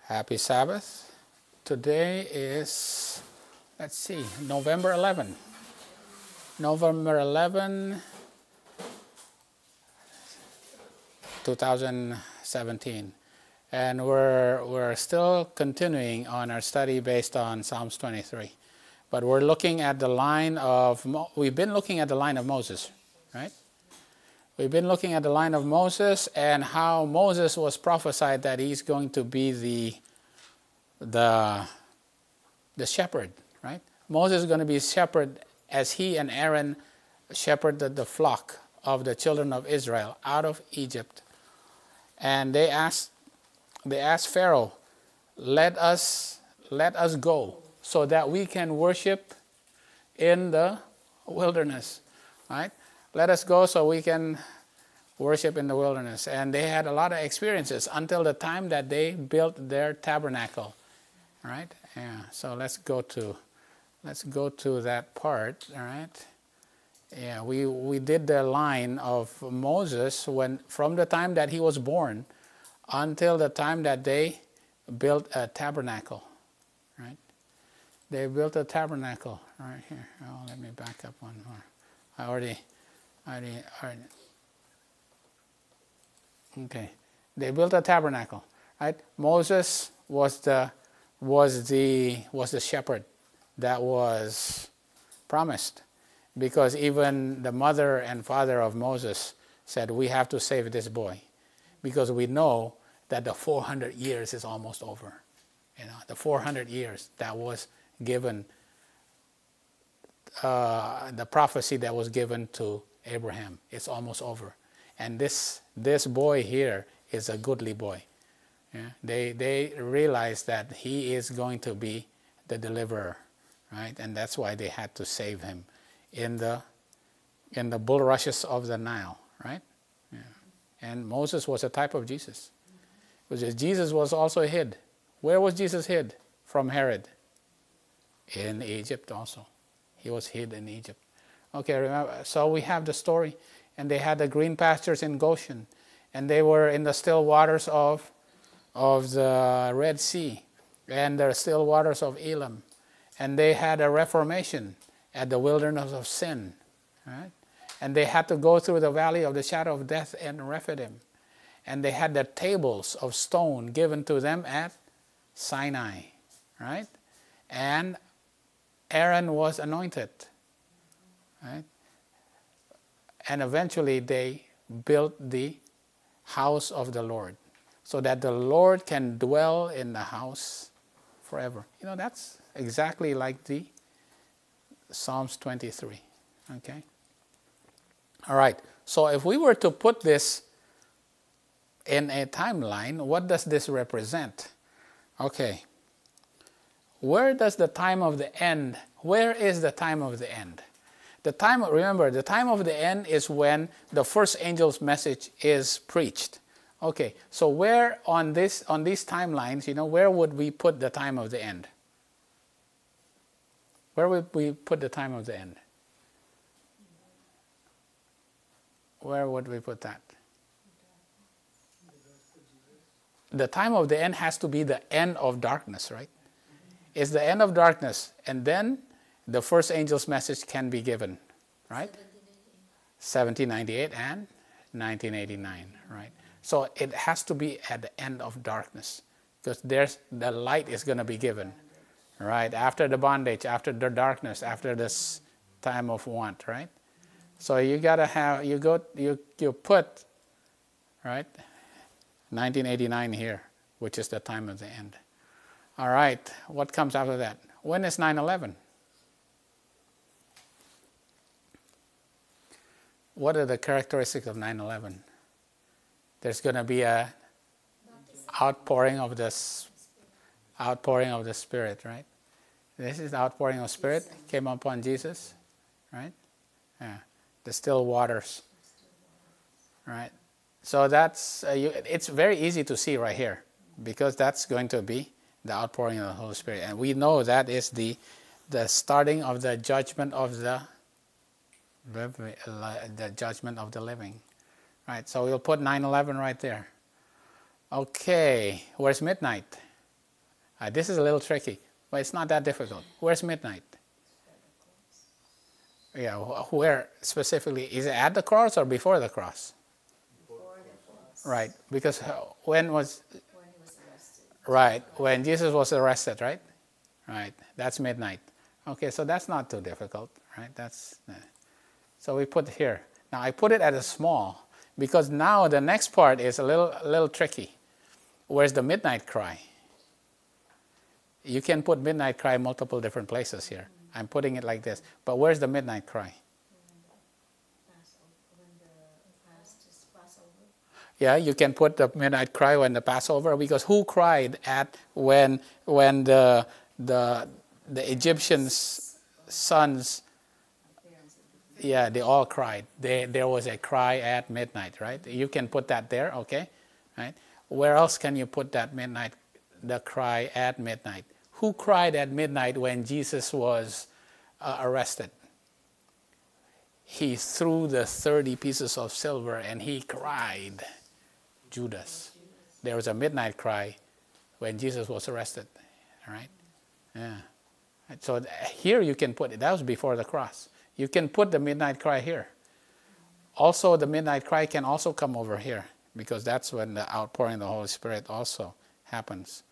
Happy Sabbath. Today is, let's see, November 11. November 11, 2017. And we're still continuing on our study based on Psalms 23. But we're looking at the line of, we've been looking at the line of Moses, right? We've been looking at the line of Moses and how Moses was prophesied that he's going to be the shepherd, right? Moses is going to be shepherd as he and Aaron shepherded the flock of the children of Israel out of Egypt. And they asked Pharaoh, let us go so that we can worship in the wilderness, right? Let us go so we can worship in the wilderness. And they had a lot of experiences until the time that they built their tabernacle, right? Yeah. So let's go to that part, all right? Yeah, we did the line of Moses from the time that he was born until the time that they built a tabernacle, right? They built a tabernacle right here. Oh, let me back up one more. I already. Okay, they built a tabernacle, right? Moses was the shepherd that was promised, because even the mother and father of Moses said, we have to save this boy, because we know that the 400 years is almost over. You know, the 400 years that was given, the prophecy that was given to Abraham, it's almost over. And this boy here is a goodly boy. Yeah? They realize that he is going to be the deliverer, right? And that's why they had to save him in the bulrushes of the Nile, right? Yeah. And Moses was a type of Jesus. Because Jesus was also hid. Where was Jesus hid from Herod? In Egypt also. He was hid in Egypt. Okay, remember, so we have the story, and they had the green pastures in Goshen, and they were in the still waters of the Red Sea, and the still waters of Elam, and they had a reformation at the wilderness of Sin, right? And they had to go through the valley of the shadow of death and Rephidim, and they had the tables of stone given to them at Sinai, right? And Aaron was anointed, right? And eventually they built the house of the Lord so that the Lord can dwell in the house forever. You know, that's exactly like the Psalms 23, okay? All right, so if we were to put this in a timeline, what does this represent? Okay, where does the time of the end, where is the time of the end? The time, remember, the time of the end is when the first angel's message is preached. Okay, so where on these timelines, you know, where would we put the time of the end? Where would we put the time of the end? Where would we put that? The time of the end has to be the end of darkness, right? It's the end of darkness, and then the first angel's message can be given, right? 1798 and 1989, right? So it has to be at the end of darkness, because the light is going to be given, right? After the bondage, after the darkness, after this time of want, right? So you got to have, you put, right, 1989 here, which is the time of the end. All right, what comes after that? When is 9/11? What are the characteristics of 9/11? There's going to be a outpouring of the Spirit, right? This is the outpouring of Spirit came upon Jesus, right? Yeah, the still waters, right? So that's it's very easy to see right here, because that's going to be the outpouring of the Holy Spirit, and we know that is the starting of the judgment of the judgment of the living, right? So we'll put 9/11 right there. Okay, where's midnight? This is a little tricky, but it's not that difficult. Where's midnight? Yeah, where specifically? Is it at the cross or before the cross? Before the cross. Right, because when was... When he was arrested. Right, when Jesus was arrested, right? Right, that's midnight. Okay, so that's not too difficult, right? So we put here. Now I put it at a small, because now the next part is a little tricky. Where's the midnight cry? You can put midnight cry multiple different places here. I'm putting it like this. But where's the midnight cry? When the Passover. Yeah, you can put the midnight cry when the Passover, because who cried at when the Egyptians' sons, yeah, they all cried. There was a cry at midnight, right? You can put that there, okay? Right? Where else can you put that midnight, the cry at midnight? Who cried at midnight when Jesus was arrested? He threw the 30 pieces of silver and he cried. Judas. There was a midnight cry when Jesus was arrested. All right? Yeah. So here you can put it. That was before the cross. You can put the midnight cry here. Also, the midnight cry can also come over here, because that's when the outpouring of the Holy Spirit also happens.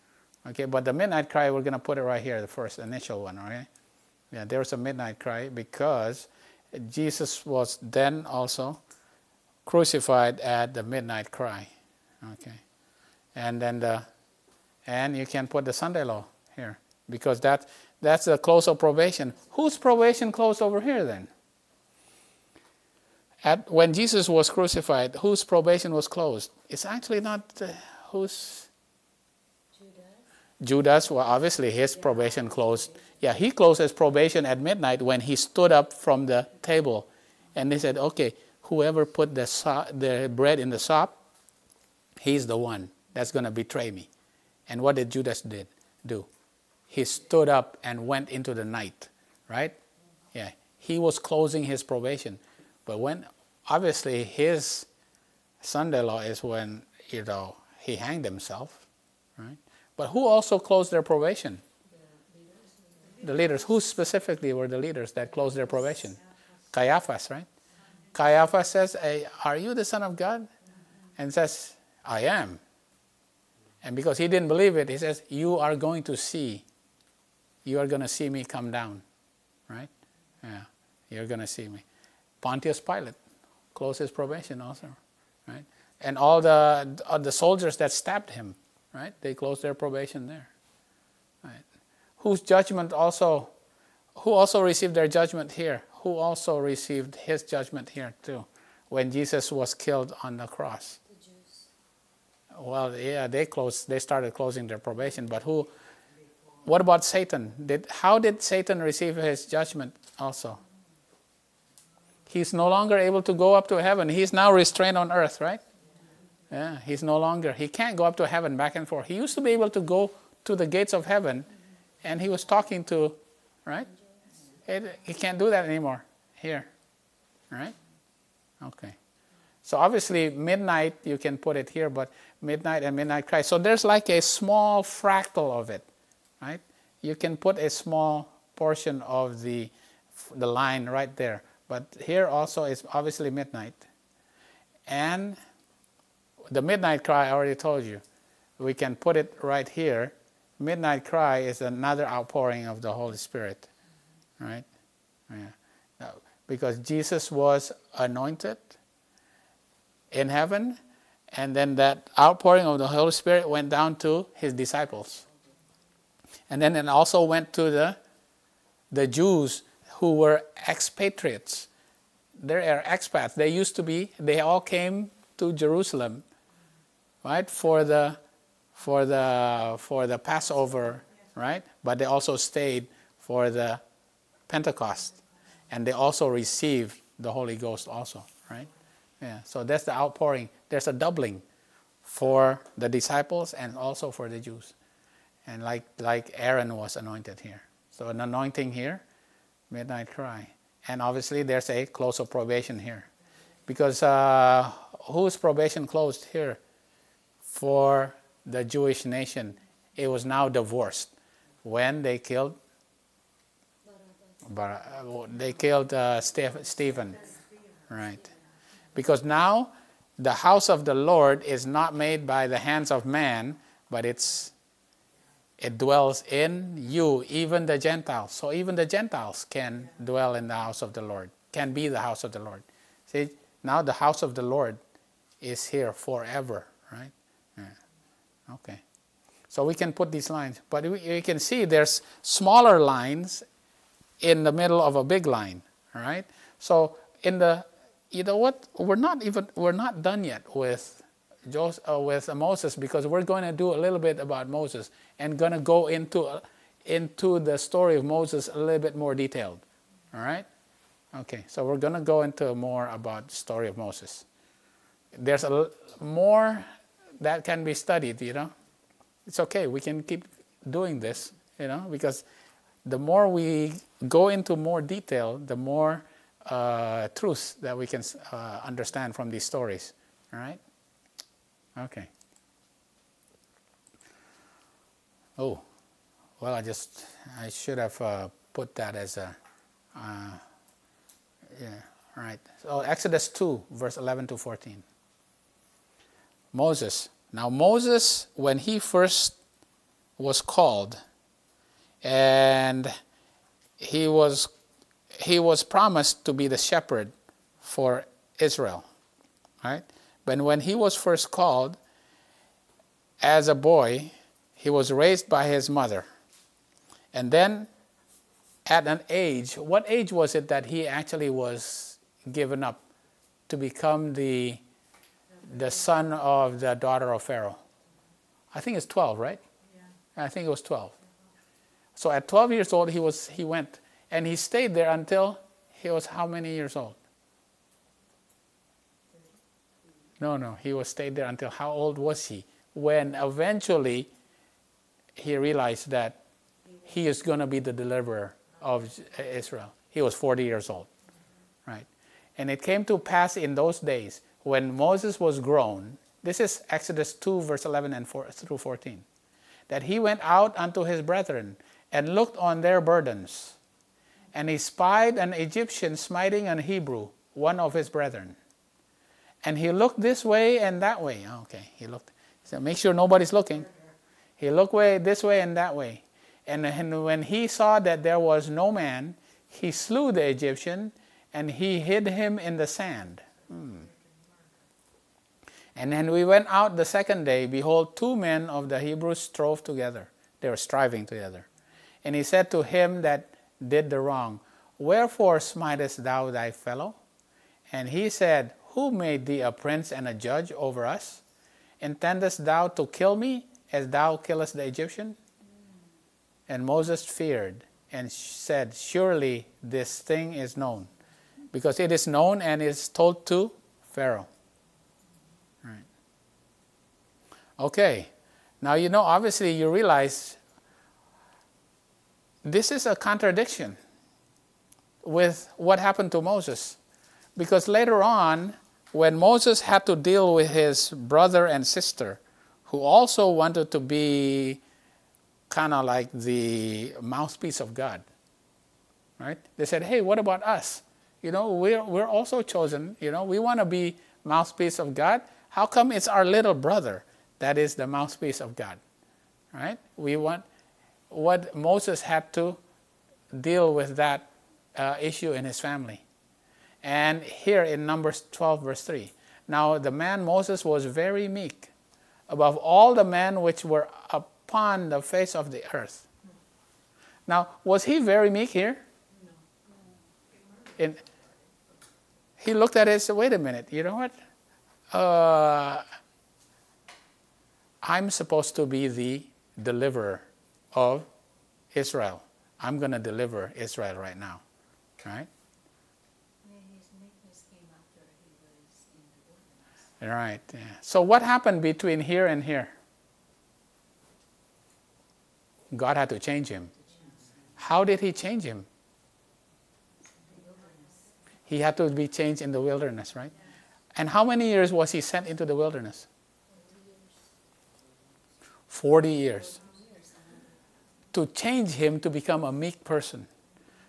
Okay, but the midnight cry, we're going to put it right here, the first initial one, okay? Yeah, there was a midnight cry because Jesus was then also crucified at the midnight cry. Okay, and then and you can put the Sunday law here, because that's the close of probation. Whose probation closed over here then? When Jesus was crucified, whose probation was closed? It's actually not whose... Judas, well, obviously his probation closed. Yeah, he closed his probation at midnight when he stood up from the table. And they said, okay, whoever put the bread in the sop, he's the one that's going to betray me. And what did Judas do? He stood up and went into the night, right? Yeah, he was closing his probation. But when, obviously, his Sunday law is when, he hanged himself, right? But who also closed their probation? The leaders. Who specifically were the leaders that closed their probation? Caiaphas, right? Caiaphas says, hey, are you the Son of God? And says, I am. And because he didn't believe it, he says, you are going to see me come down, right? Yeah, you're going to see me. Pontius Pilate closed his probation also, right? And all the soldiers that stabbed him, right? They closed their probation there. Right? Who also received their judgment here? Who also received his judgment here too, when Jesus was killed on the cross? The Jews. Well, yeah, they started closing their probation, but what about Satan? How did Satan receive his judgment also? He's no longer able to go up to heaven. He's now restrained on earth, right? Yeah, he can't go up to heaven back and forth. He used to be able to go to the gates of heaven, and he was talking to, right? He can't do that anymore here, right? Okay. So obviously midnight, you can put it here, but midnight and midnight cry. So there's like a small fractal of it, right? You can put a small portion of the line right there. But here also is obviously midnight. And the midnight cry, I already told you. We can put it right here. Midnight cry is another outpouring of the Holy Spirit, right? Yeah. Because Jesus was anointed in heaven, and then that outpouring of the Holy Spirit went down to his disciples. And then it also went to the Jews who were expatriates. They are expats. They all came to Jerusalem, right, for the Passover, right? But they also stayed for the Pentecost, and they also received the Holy Ghost also, right? Yeah. So that's the outpouring. There's a doubling for the disciples and also for the Jews, and like Aaron was anointed here. So an anointing here, midnight cry, and obviously there's a close of probation here, because whose probation closed here? For the Jewish nation it was now divorced when they killed Stephen, right? Because now the house of the Lord is not made by the hands of man, but it dwells in you, even the Gentiles. So even the Gentiles can dwell in the house of the Lord, can be the house of the Lord. See, now the house of the Lord is here forever, right? Yeah. Okay. So we can put these lines, but we can see there's smaller lines in the middle of a big line, all right? So in the, you know what? We're not done yet with Moses, because we're going to do a little bit about Moses and going to go into the story of Moses a little bit more detailed, all right? Okay, so we're going to go into more about the story of Moses. There's more that can be studied, you know. It's okay, we can keep doing this, you know, because the more we go into more detail, the more truths that we can understand from these stories, all right? Okay. Oh, well, I should have put that as a, yeah, all right. So Exodus 2, verse 11 to 14. Moses. Now Moses, when he first was called, and he was promised to be the shepherd for Israel, right? But when he was first called, as a boy, he was raised by his mother. And then at an age, what age was it that he actually was given up to become the son of the daughter of Pharaoh? I think it's 12, right? Yeah. I think it was 12. So at 12 years old, he went, and he stayed there until he was how many years old? No, he stayed there until how old was he? When eventually he realized that he is going to be the deliverer of Israel. He was 40 years old, right? And it came to pass in those days, when Moses was grown, this is Exodus 2, verse 11 through 14, that he went out unto his brethren and looked on their burdens. And he spied an Egyptian smiting an Hebrew, one of his brethren. And he looked this way and that way. Okay, he looked. So make sure nobody's looking. He looked this way and that way. And when he saw that there was no man, he slew the Egyptian, and he hid him in the sand. And then we went out the second day. Behold, 2 men of the Hebrews strove together. They were striving together. And he said to him that did the wrong, Wherefore smitest thou thy fellow? And he said, Who made thee a prince and a judge over us? Intendest thou to kill me as thou killest the Egyptian? And Moses feared and said, Surely this thing is known, because it is known and is told to Pharaoh. Right. Okay. Now, you know, obviously you realize this is a contradiction with what happened to Moses. Because later on, when Moses had to deal with his brother and sister, who also wanted to be kind of like the mouthpiece of God, right? They said, hey, what about us? You know, we're also chosen. You know, we want to be mouthpiece of God. How come it's our little brother that is the mouthpiece of God, right? We want what Moses had to deal with that issue in his family. And here in Numbers 12, verse 3, now the man Moses was very meek above all the men which were upon the face of the earth. Now, was he very meek here? No. He looked at it and said, wait a minute, you know what? I'm supposed to be the deliverer of Israel. I'm going to deliver Israel right now, right? His meekness came after he was in the wilderness. Right. Yeah. So what happened between here and here? God had to change him. How did he change him? He had to be changed in the wilderness, right? And how many years was he sent into the wilderness? 40 years. to change him to become a meek person.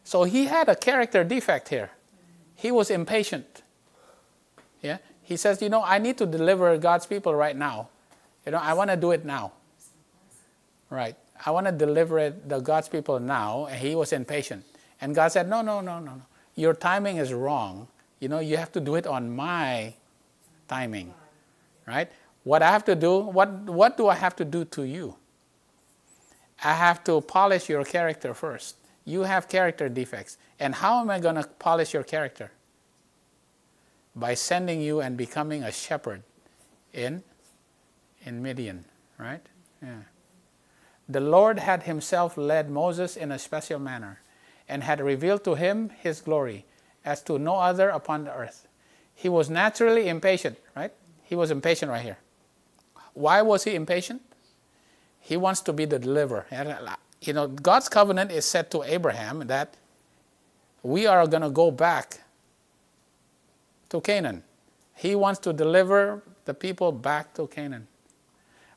So he had a character defect here. He was impatient. Yeah? He says, I need to deliver God's people right now. I want to do it now. Right. I want to deliver the God's people now. And he was impatient. And God said, no. Your timing is wrong. You have to do it on my timing. Right? What I have to do, what do I have to do to you? I have to polish your character first. You have character defects. And how am I going to polish your character? By sending you and becoming a shepherd in Midian, right? Yeah. The Lord had himself led Moses in a special manner and had revealed to him his glory as to no other upon the earth. He was naturally impatient, right? He was impatient right here. Why was he impatient? He wants to be the deliverer. God's covenant is said to Abraham that we are going to go back to Canaan. He wants to deliver the people back to Canaan,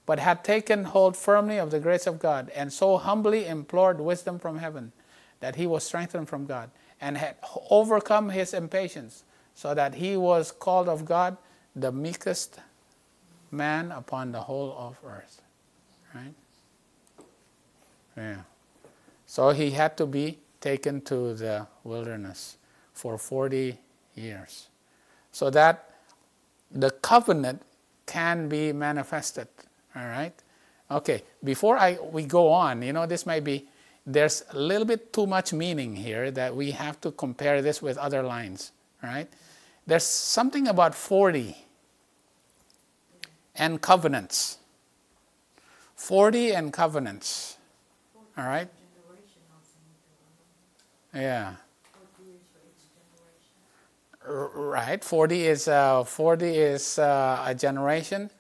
but had taken hold firmly of the grace of God and so humbly implored wisdom from heaven that he was strengthened from God and had overcome his impatience so that he was called of God the meekest man upon the whole of earth. Right? Yeah. So he had to be taken to the wilderness for 40 years so that the covenant can be manifested. All right? Okay, before we go on, this might be, there's a little bit too much meaning here that we have to compare this with other lines. All right? There's something about 40 and covenants. 40 and covenants. All right? Yeah. Right. 40 is a generation.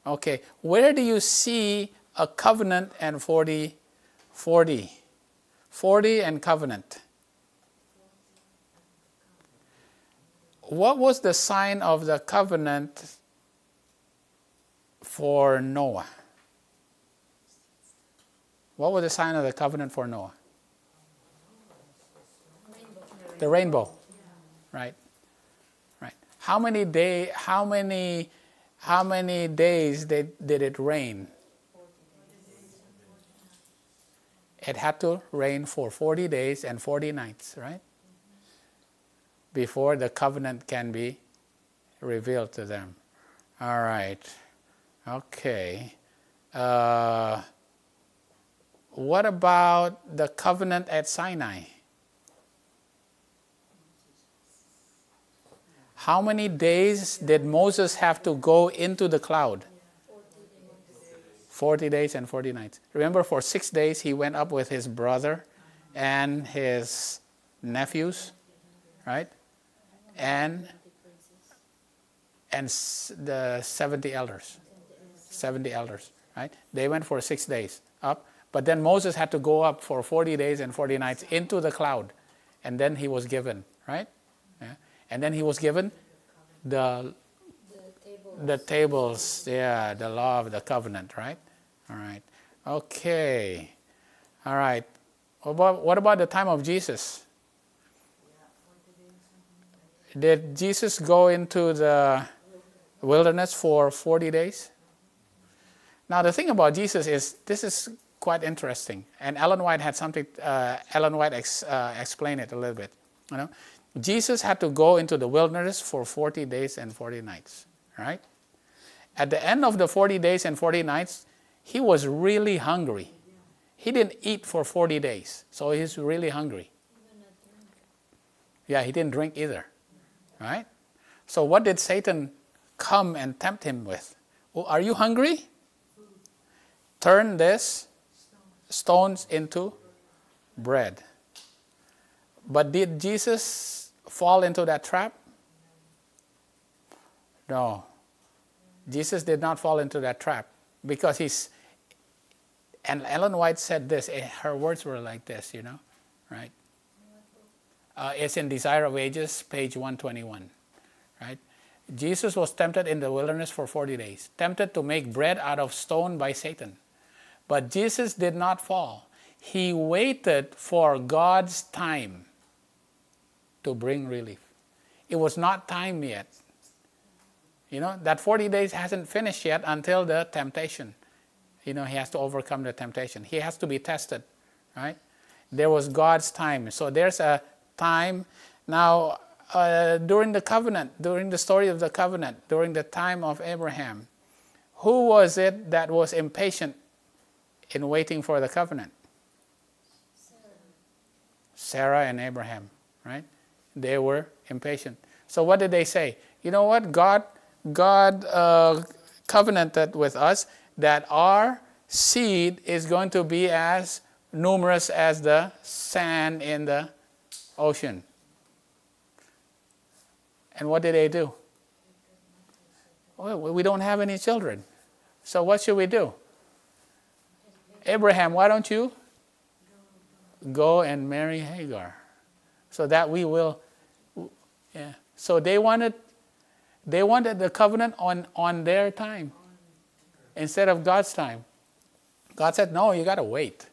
Okay. Where do you see a covenant and 40? 40 and covenant. What was the sign of the covenant for Noah? What was the sign of the covenant for Noah? The rainbow. Right. Right. How many days did it rain? It had to rain for 40 days and 40 nights, right? Before the covenant can be revealed to them. All right. Okay. What about the covenant at Sinai? How many days did Moses have to go into the cloud? 40 days and 40 nights. Remember, for 6 days he went up with his brother and his nephews, right? And the 70 elders. 70 elders, right? They went for 6 days up. But then Moses had to go up for 40 days and 40 nights into the cloud. And then he was given, right? Yeah. And then he was given the tables, the law of the covenant, right? All right. Okay. All right. What about the time of Jesus? Did Jesus go into the wilderness for 40 days? Now, the thing about Jesus is, this is quite interesting. And Ellen White had something, explained it a little bit. Jesus had to go into the wilderness for 40 days and 40 nights, right? At the end of the 40 days and 40 nights, he was really hungry. He didn't eat for 40 days, so he's really hungry. Yeah, he didn't drink either, right? So what did Satan come and tempt him with? Oh, are you hungry? Turn this stones into bread. But did Jesus fall into that trap? No. Jesus did not fall into that trap because and Ellen White said this, her words were like this, right? It's in Desire of Ages, page 121, right? Jesus was tempted in the wilderness for 40 days, tempted to make bread out of stone by Satan. But Jesus did not fall. he waited for God's time to bring relief. It was not time yet. You know, that 40 days hasn't finished yet until the temptation. You know, he has to overcome the temptation. He has to be tested, right? There was God's time. So there's a time. Now, during the covenant, during the story of the covenant, during the time of Abraham, who was it that was impatient in waiting for the covenant? Sarah and Abraham, right? They were impatient. So what did they say? You know what? God covenanted with us that our seed is going to be as numerous as the sand in the ocean. And what did they do? Well, we don't have any children. So what should we do? Abraham, why don't you go and marry Hagar so that we will, yeah. So they wanted the covenant on their time instead of God's time. God said, no, you got to wait,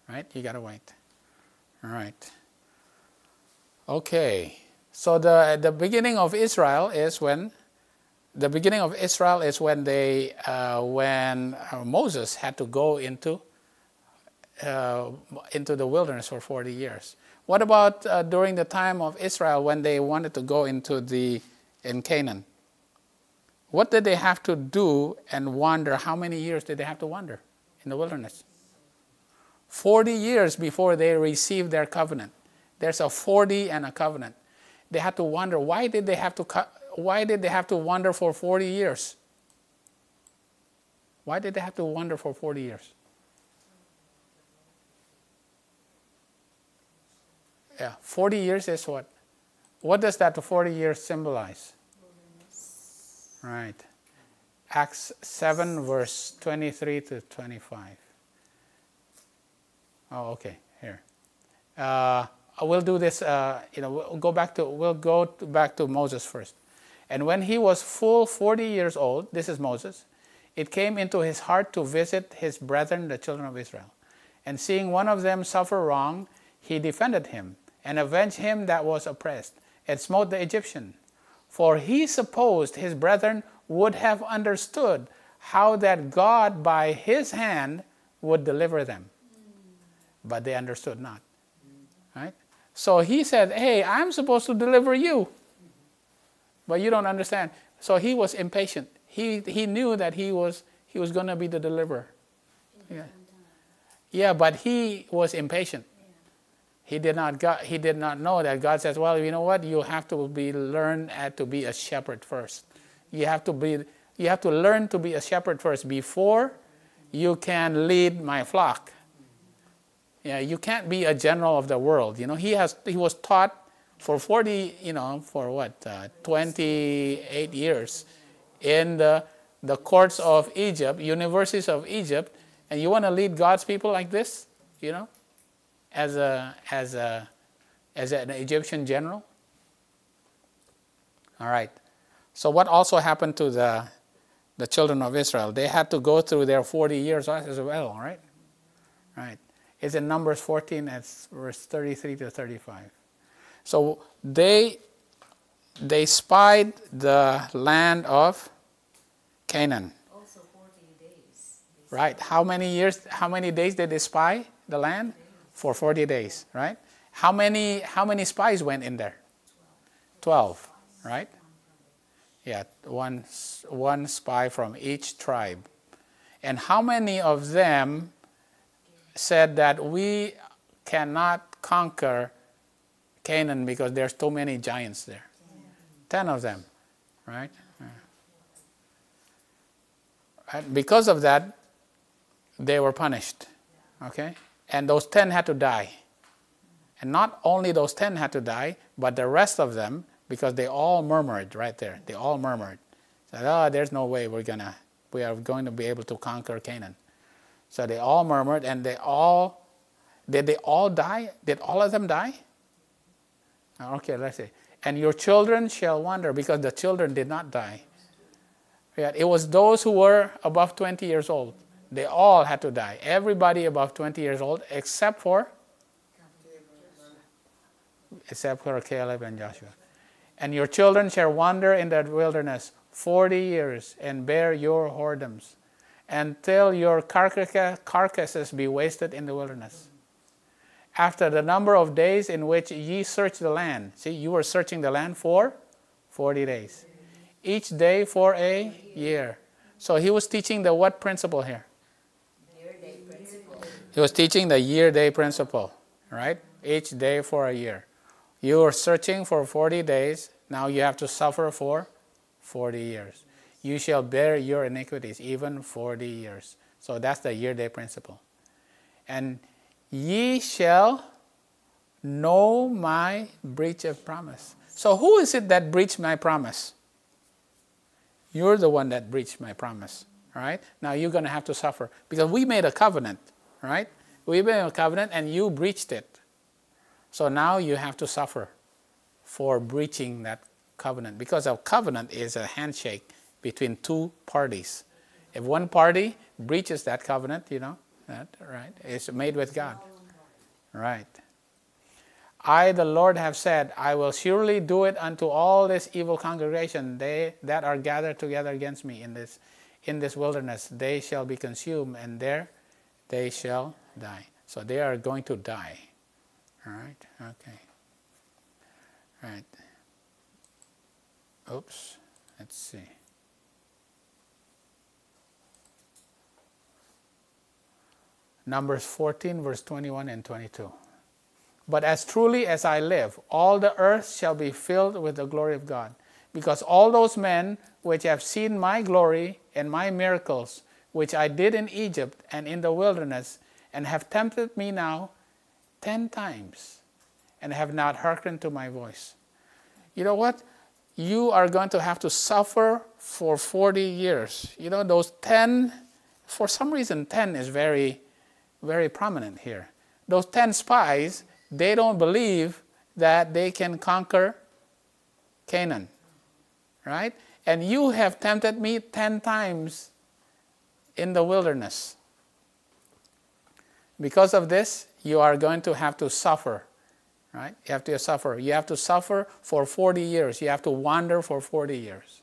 right? You got to wait. All right. Okay. So the beginning of Israel is when when Moses had to go into the wilderness for 40 years. What about during the time of Israel when they wanted to go in Canaan? What did they have to do and wander? How many years did they have to wander in the wilderness? 40 years before they received their covenant. There's a 40 and a covenant. They had to wander. Why did they have to wander for 40 years? Why did they have to wander for 40 years? Yeah, 40 years is what? What does that 40 years symbolize? Right. Acts 7, verse 23 to 25. Oh, okay. Here. We'll do this. We'll go back to Moses first. And when he was full 40 years old, this is Moses, it came into his heart to visit his brethren, the children of Israel. And seeing one of them suffer wrong, he defended him and avenged him that was oppressed, and smote the Egyptian. For he supposed his brethren would have understood how that God by his hand would deliver them. But they understood not. Right? So he said, hey, I'm supposed to deliver you. But you don't understand. So he was impatient. He knew that he was going to be the deliverer. Yeah, but he was impatient. He did not know that God says, well, you know what? You have to learn to be a shepherd first. You have to learn to be a shepherd first before you can lead my flock. Yeah, you can't be a general of the world. You know, he was taught for 28 years in the courts of Egypt, universities of Egypt, and you want to lead God's people like this, you know, as an Egyptian general? All right. So what also happened to the children of Israel? They had to go through their 40 years as well, all right? Right. It's in Numbers 14, it's verse 33 to 35. So they spied the land of Canaan. Also 40 days. Right. How many days did they spy the land? For 40 days, right? How many spies went in there? 12, right? Yeah, one spy from each tribe. And how many of them said that we cannot conquer Canaan because there's too many giants there? 10 of them, right? And because of that, they were punished, okay? And those 10 had to die. And not only those 10 had to die, but the rest of them, because they all murmured right there. They all murmured. Said, there's no way we are going to be able to conquer Canaan. So they all murmured, and did they all die? Did all of them die? Okay, let's see. And your children shall wander, because the children did not die. Yeah, it was those who were above 20 years old. They all had to die. Everybody above 20 years old, except for Caleb and Joshua. And your children shall wander in the wilderness 40 years and bear your whoredoms until your carcasses be wasted in the wilderness. After the number of days in which ye search the land. See, you were searching the land for 40 days. Each day for a year. So he was teaching the what principle here? Year-day principle. He was teaching the year-day principle, right? Each day for a year. You were searching for 40 days. Now you have to suffer for 40 years. You shall bear your iniquities, even 40 years. So that's the year-day principle. And ye shall know my breach of promise. So who is it that breached my promise? You're the one that breached my promise, right? Now you're going to have to suffer. Because we made a covenant, right? We made a covenant and you breached it. So now you have to suffer for breaching that covenant. Because a covenant is a handshake between two parties. If one party breaches that covenant, you know, that, right? It's made with God. Right. I, the Lord, have said, I will surely do it unto all this evil congregation, they that are gathered together against me in this wilderness. They shall be consumed, and there they shall die. So they are going to die. All right. Okay. All right. Oops. Let's see. Numbers 14, verse 21 and 22. But as truly as I live, all the earth shall be filled with the glory of God, because all those men which have seen my glory and my miracles, which I did in Egypt and in the wilderness, and have tempted me now 10 times, and have not hearkened to my voice. You know what? You are going to have to suffer for 40 years. You know, those 10, for some reason 10 is very, very prominent here. Those 10 spies, they don't believe that they can conquer Canaan, right? And you have tempted me 10 times in the wilderness. Because of this, you are going to have to suffer, right? You have to suffer. You have to suffer for 40 years. You have to wander for 40 years.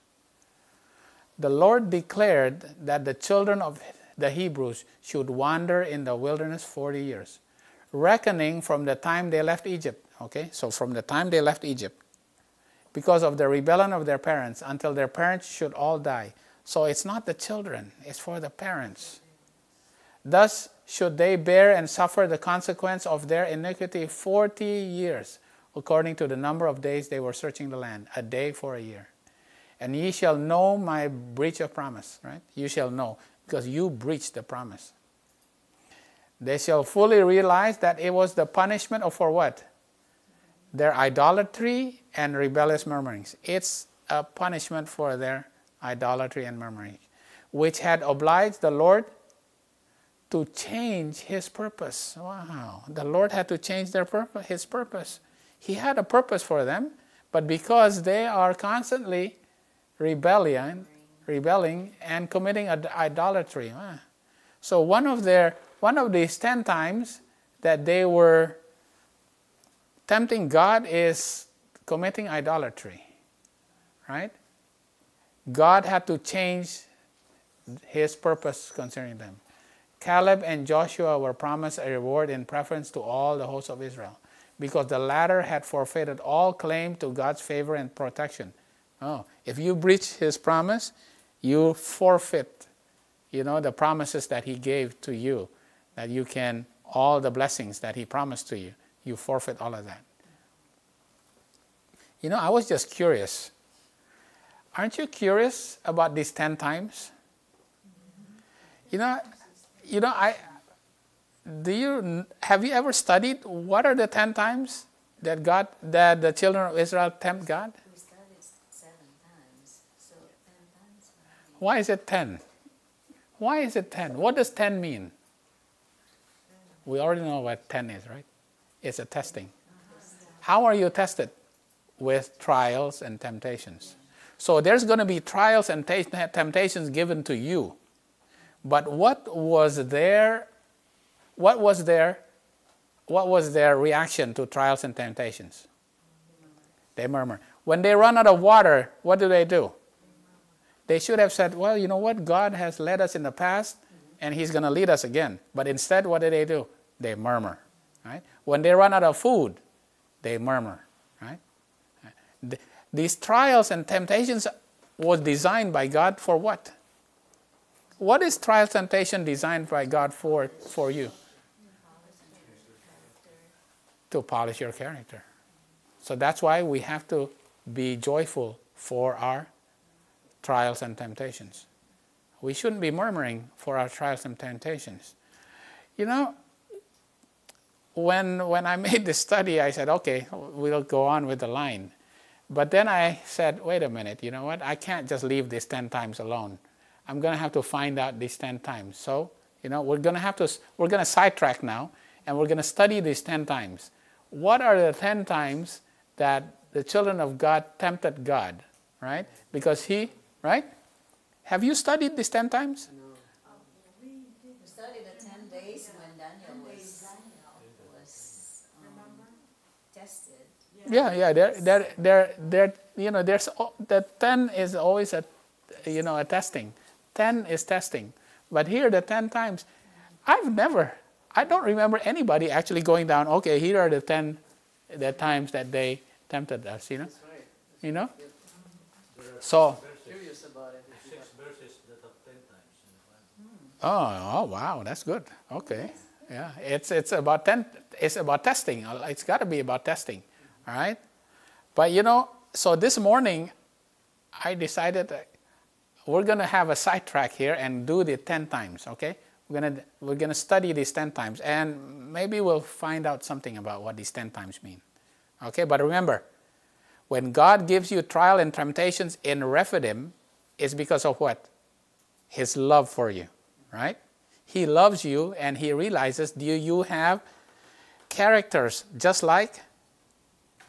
The Lord declared that the children of the Hebrews should wander in the wilderness 40 years, reckoning from the time they left Egypt. Okay, so from the time they left Egypt, because of the rebellion of their parents, until their parents should all die. So it's not the children, it's for the parents. Thus should they bear and suffer the consequence of their iniquity 40 years, according to the number of days they were searching the land, a day for a year. And ye shall know my breach of promise, right? You shall know, because you breached the promise. They shall fully realize that it was the punishment of for what? Their idolatry and rebellious murmurings. It's a punishment for their idolatry and murmuring, which had obliged the Lord to change his purpose. Wow. The Lord had to change their purpose, his purpose. He had a purpose for them, but because they are constantly rebelling and committing idolatry. So one of these 10 times that they were tempting God is committing idolatry, right? God had to change his purpose concerning them. Caleb and Joshua were promised a reward in preference to all the hosts of Israel, because the latter had forfeited all claim to God's favor and protection. Oh, if you breach his promise, you forfeit, the promises that he gave to you, that you can, all the blessings that he promised to you, you forfeit all of that. I was just curious. Aren't you curious about these 10 times? Have you ever studied what are the 10 times that the children of Israel tempt God? We studied 7 times, so 10 times. Why is it 10? Why is it 10? What does 10 mean? We already know what 10 is, right? It's a testing. How are you tested? With trials and temptations. So there's going to be trials and temptations given to you. But what was their reaction to trials and temptations? They murmur. When they run out of water, what do? They should have said, well, you know what? God has led us in the past, and He's going to lead us again. But instead, what do? They murmur. Right? When they run out of food, they murmur. Right? These trials and temptations was designed by God for what? What is trial temptation designed by God for you? To polish your character. So that's why we have to be joyful for our trials and temptations. We shouldn't be murmuring for our trials and temptations. You know, when I made this study, I said, okay, we'll go on with the line. But then I said, wait a minute, you know what? I can't just leave this 10 times alone. I'm going to have to find out these 10 times. So, you know, we're going to sidetrack now, and we're going to study these 10 times. What are the 10 times that the children of God tempted God, right? Because right? Have you studied these 10 times? No. We studied the 10 days when Daniel was tested. Yeah. There. You know, the 10 is always a testing. 10 is testing, but here the 10 times, I don't remember anybody actually going down. Okay, here are the 10 times that they tempted us. You know, That's right. you know. So. Curious about it. 6 verses that have 10 times in the Bible. Oh, wow, that's good. Okay, yeah, it's about 10. It's about testing. It's got to be about testing, all right. But you know, so this morning, I decided that we're going to have a sidetrack here and do the 10 times. Okay, we're gonna study these 10 times, and maybe we'll find out something about what these 10 times mean. Okay, but remember, when God gives you trial and temptations in Rephidim, it's because of what? His love for you, right? He loves you, and He realizes you have characters just like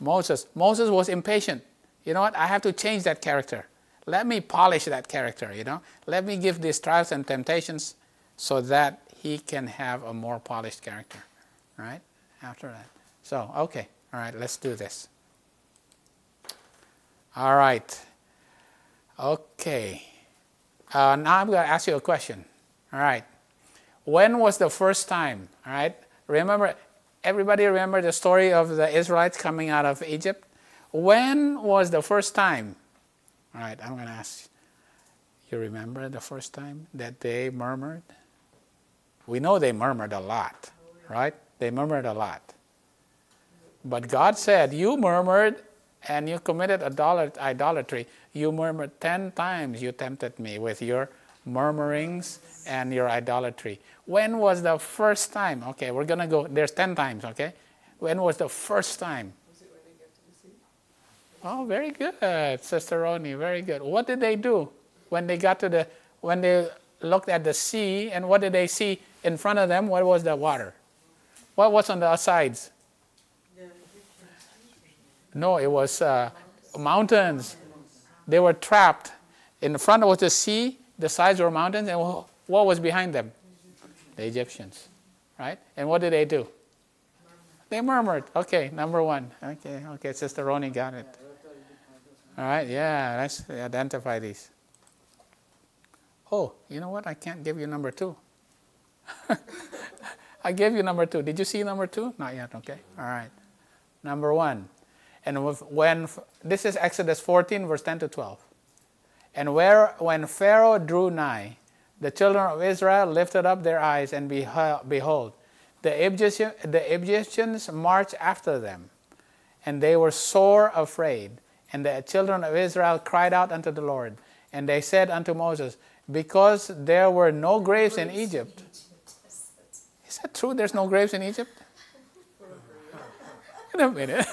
Moses. Moses was impatient. You know what? I have to change that character. Let me polish that character, you know. Let me give these trials and temptations so that he can have a more polished character, right? After that. So, okay. All right, let's do this. All right. Okay. Now I'm going to ask you a question. All right. When was the first time? All right. Everybody remember the story of the Israelites coming out of Egypt? When was the first time? All right, I'm going to ask you, remember the first time that they murmured? We know they murmured a lot, right? They murmured a lot. But God said, you murmured and you committed idolatry. You murmured 10 times. You tempted me with your murmurings and your idolatry. When was the first time? Okay, we're going to go. There's 10 times, okay? When was the first time? Oh, very good, Sister Roni, very good. What did they do when they looked at the sea, and what did they see in front of them? What was the water? What was on the sides? No, it was mountains. They were trapped. In front was the sea, the sides were mountains, and what was behind them? The Egyptians, right? And what did they do? They murmured. Okay, number one. Okay, Sister Roni got it. All right, yeah, let's identify these. Oh, you know what? I can't give you number 2. I gave you number 2. Did you see number 2? Not yet, okay. All right. Number 1. And this is Exodus 14, verse 10 to 12. And when Pharaoh drew nigh, the children of Israel lifted up their eyes, and behold, the Egyptians marched after them, and they were sore afraid. And the children of Israel cried out unto the Lord. And they said unto Moses, because there were no graves in Egypt. Is that true? There's no graves in Egypt? Wait a minute.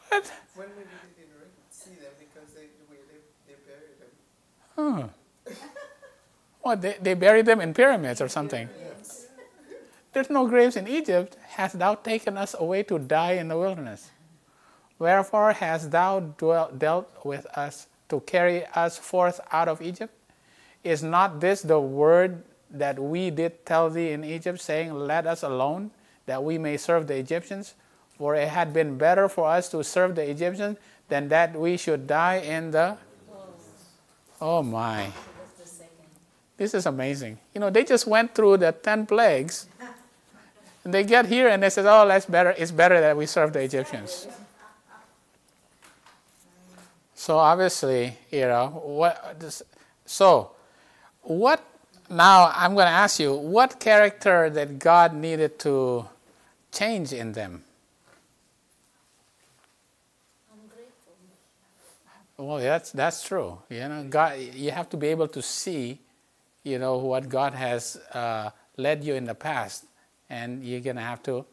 What? When we didn't see them because they buried them. What, they buried them in pyramids or something? There's no graves in Egypt. Hast thou taken us away to die in the wilderness? Wherefore hast thou dealt with us to carry us forth out of Egypt? Is not this the word that we did tell thee in Egypt, saying, let us alone, that we may serve the Egyptians? For it had been better for us to serve the Egyptians than that we should die in the... Oh my. This is amazing. They just went through the 10 plagues. And they get here and they say, oh, it's better that we serve the Egyptians. So obviously, now I'm going to ask you, what character that God needed to change in them? Well, that's true. God, you have to be able to see, what God has led you in the past, and you're going to have to,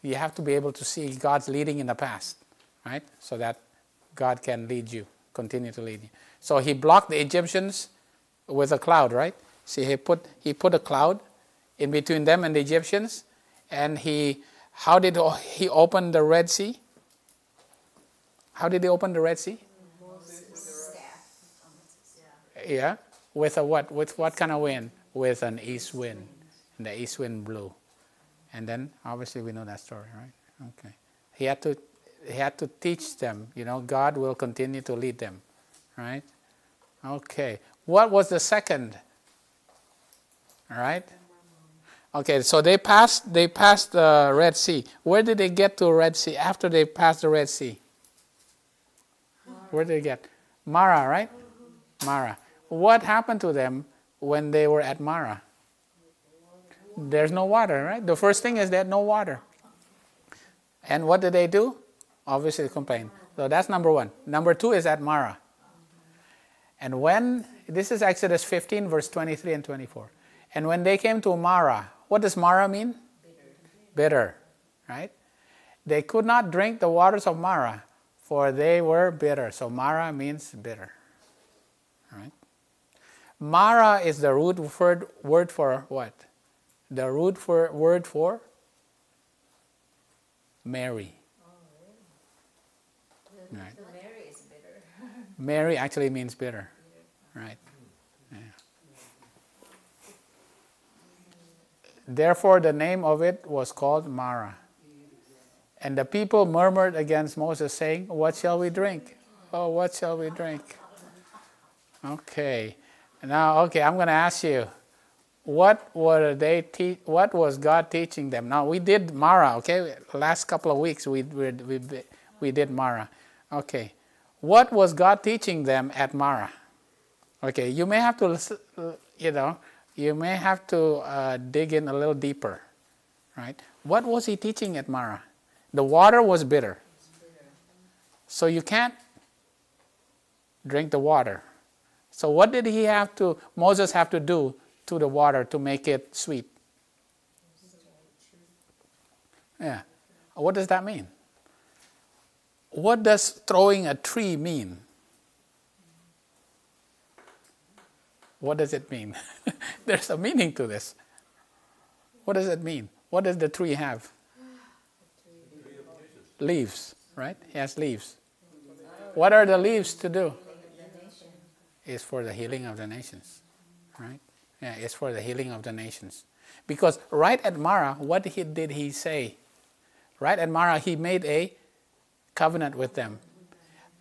you have to be able to see God's leading in the past, right? So that God can lead you, continue to lead you. So he blocked the Egyptians with a cloud, right? See, he put a cloud in between them and the Egyptians, and how did he open the Red Sea? How did he open the Red Sea? Yeah, with a what? With what kind of wind? With an east wind. And the east wind blew, and then obviously we know that story, right? Okay, he had to teach them. God will continue to lead them, right? Okay, what was the second? All right. Okay, so they passed the Red Sea. Where did they get to Red Sea after they passed the Red Sea? Where did they get? Mara, right? Mara. What happened to them when they were at Mara? There's no water, right? The first thing is they had no water. And what did they do? Obviously they complained. So that's number one. Number two is at Mara. And this is Exodus 15, verse 23 and 24. And when they came to Mara, what does Mara mean? Bitter, right? They could not drink the waters of Mara, for they were bitter. So Mara means bitter, right? Mara is the root word for what? The root word for Mary. Right. So Mary is bitter. Mary actually means bitter, right? Yeah. Therefore, the name of it was called Mara. And the people murmured against Moses, saying, what shall we drink? Oh, what shall we drink? Okay. Now, I'm going to ask you, what was God teaching them? Now, we did Mara, okay? Last couple of weeks, we did Mara. Okay. What was God teaching them at Mara? Okay, you may have to, dig in a little deeper, right? What was he teaching at Mara? The water was bitter. So you can't drink the water. So what did Moses have to do to the water to make it sweet? Yeah. What does that mean? What does throwing a tree mean? What does it mean? There's a meaning to this. What does it mean? What does the tree have? Leaves, right? It has leaves. What are the leaves to do? It's for the healing of the nations, right? Yeah, it's for the healing of the nations. Because right at Mara, what did he say? Right at Mara, he made a covenant with them.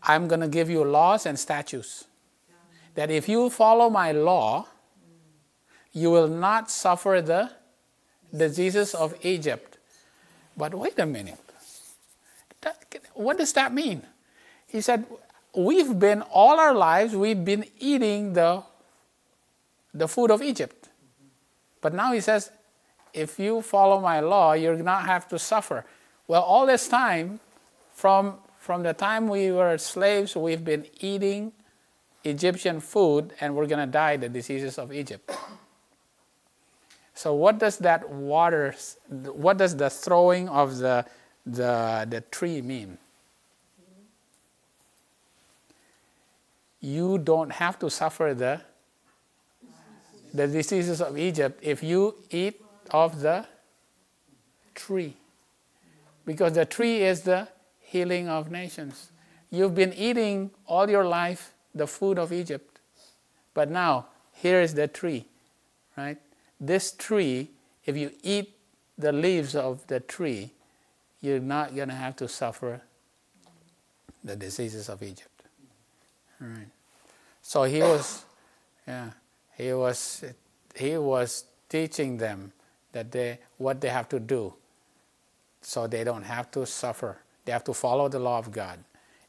I'm going to give you laws and statutes. That if you follow my law, you will not suffer the diseases of Egypt. But wait a minute. What does that mean? He said, all our lives, we've been eating the food of Egypt. But now he says, if you follow my law, you're not have to suffer. Well, all this time, from the time we were slaves, we've been eating Egyptian food, and we're going to die the diseases of Egypt. So what does the throwing of the tree mean? You don't have to suffer the diseases of Egypt if you eat of the tree. Because the tree is the healing of nations. You've been eating all your life the food of Egypt. But now, here is the tree, right? This tree, if you eat the leaves of the tree, you're not going to have to suffer the diseases of Egypt. All right. So he was teaching them that what they have to do so they don't have to suffer. They have to follow the law of God.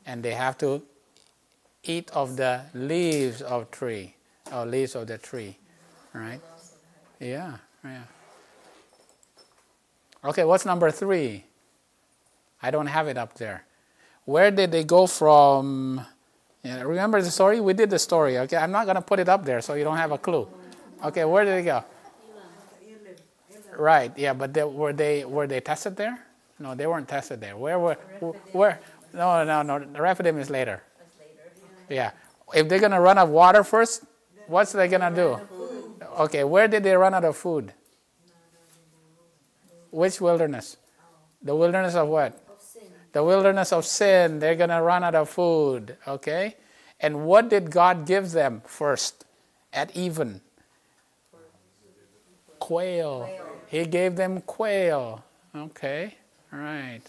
And they have to eat of the leaves of tree, or leaves of the tree. Right? Yeah. Okay, what's number 3? I don't have it up there. Where did they go from? Yeah, remember the story? We did the story. Okay, I'm not going to put it up there so you don't have a clue. Okay, where did they go? Right. Yeah, but were they tested there? No, they weren't tested there. Where? No. The Rephidim is later. Yeah. If they're going to run out of water first, what's they going to do? Okay, where did they run out of food? Which wilderness? The wilderness of what? The wilderness of sin. They're going to run out of food. Okay? And what did God give them first at even? Quail. He gave them quail. Okay. All right.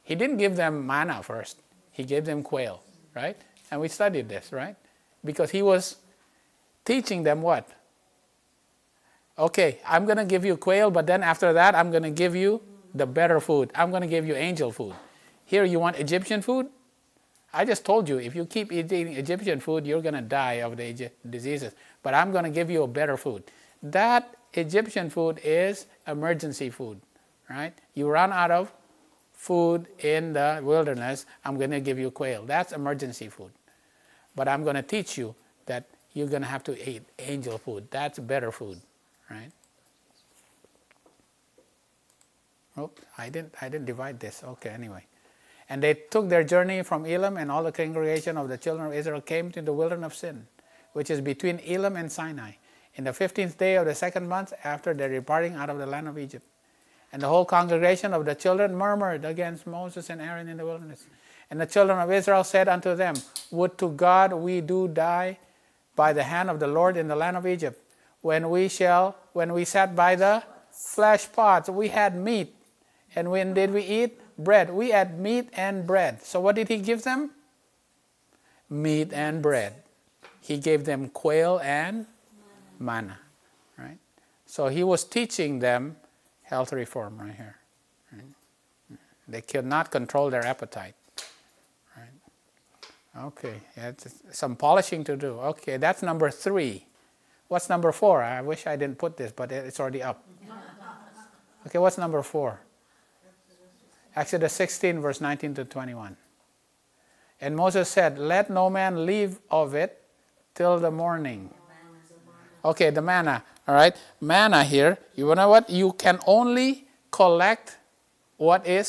He didn't give them manna first. He gave them quail. Right? And we studied this, right? Because he was teaching them what? Okay, I'm going to give you quail, but then after that, I'm going to give you the better food. I'm going to give you angel food. Here, you want Egyptian food? I just told you, if you keep eating Egyptian food, you're going to die of the diseases. But I'm going to give you a better food. That Egyptian food is emergency food, right? You run out of food in the wilderness, I'm going to give you quail. That's emergency food. But I'm going to teach you that you're going to have to eat angel food. That's better food, right? Oops, I didn't divide this. Okay, anyway. And they took their journey from Elim, and all the congregation of the children of Israel came to the wilderness of Sin, which is between Elim and Sinai, in the 15th day of the 2nd month after their departing out of the land of Egypt. And the whole congregation of the children murmured against Moses and Aaron in the wilderness. And the children of Israel said unto them, Would to God we do die by the hand of the Lord in the land of Egypt, when we sat by the flesh pots, we had meat. And when did we eat? Bread. We had meat and bread. So what did he give them? Meat and bread. He gave them quail and manna. Right? So he was teaching them health reform right here. Right? They could not control their appetite. Right? Okay, some polishing to do. Okay, that's number 3. What's number 4? I wish I didn't put this, but it's already up. Okay, what's number 4? Exodus 16, verse 19 to 21. And Moses said, Let no man leave of it till the morning. Okay, the manna. All right, manna here. You know what? You can only collect what you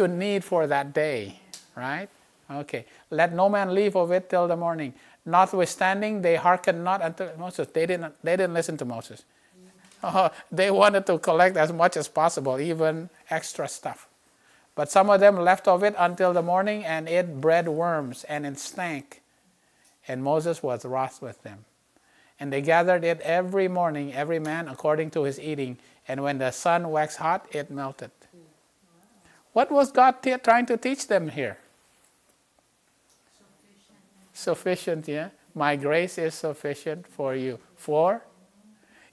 need for that day. Right? Okay. Let no man leave of it till the morning. Notwithstanding, they hearkened not unto Moses. They didn't listen to Moses. They wanted to collect as much as possible, even extra stuff. But some of them left of it until the morning and ate bread worms, and it stank. And Moses was wroth with them. And they gathered it every morning, every man according to his eating. And when the sun waxed hot, it melted. What was God trying to teach them here? Sufficient, yeah. My grace is sufficient for you.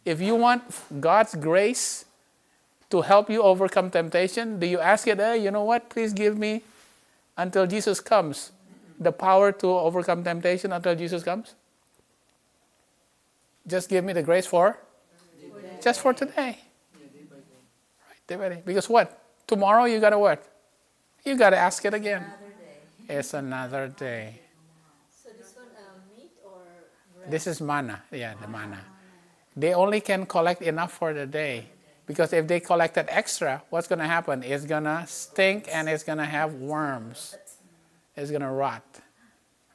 If you want God's grace to help you overcome temptation, do you ask it, you know what, please give me until Jesus comes, the power to overcome temptation until Jesus comes? Just give me the grace for? Just for today. Right, day by day. Because what? Tomorrow you got to what? You got to ask it again. It's another day. So this one meat or bread? This is manna. Yeah, the manna. They only can collect enough for the day. Because if they collected extra, what's going to happen? It's going to stink and it's going to have worms. It's going to rot.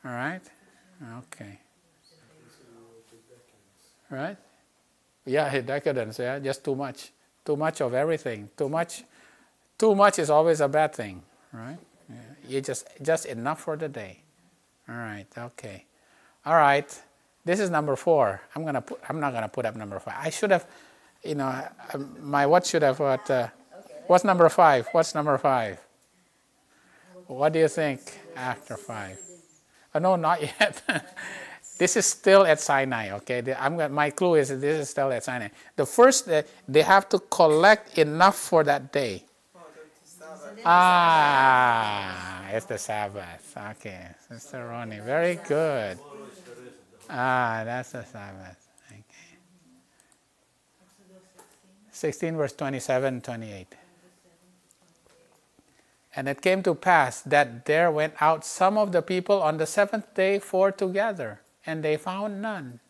All right? Okay. Right? Yeah, decadence. Yeah, just too much. Too much of everything. Too much is always a bad thing. Right? Yeah. You just enough for the day. All right. Okay. All right. This is number 4. I'm not gonna put up number 5. I should have, my what should have what? What's number 5? What's number 5? What do you think after 5? Oh, no, not yet. This is still at Sinai. Okay. My clue is that this is still at Sinai. The first, they have to collect enough for that day. It's the Sabbath. Okay, Sister Ronnie, very good. That's the Sabbath. Okay. 16 verse 27, 28. And it came to pass that there went out some of the people on the 7th day 4 together, and they found none.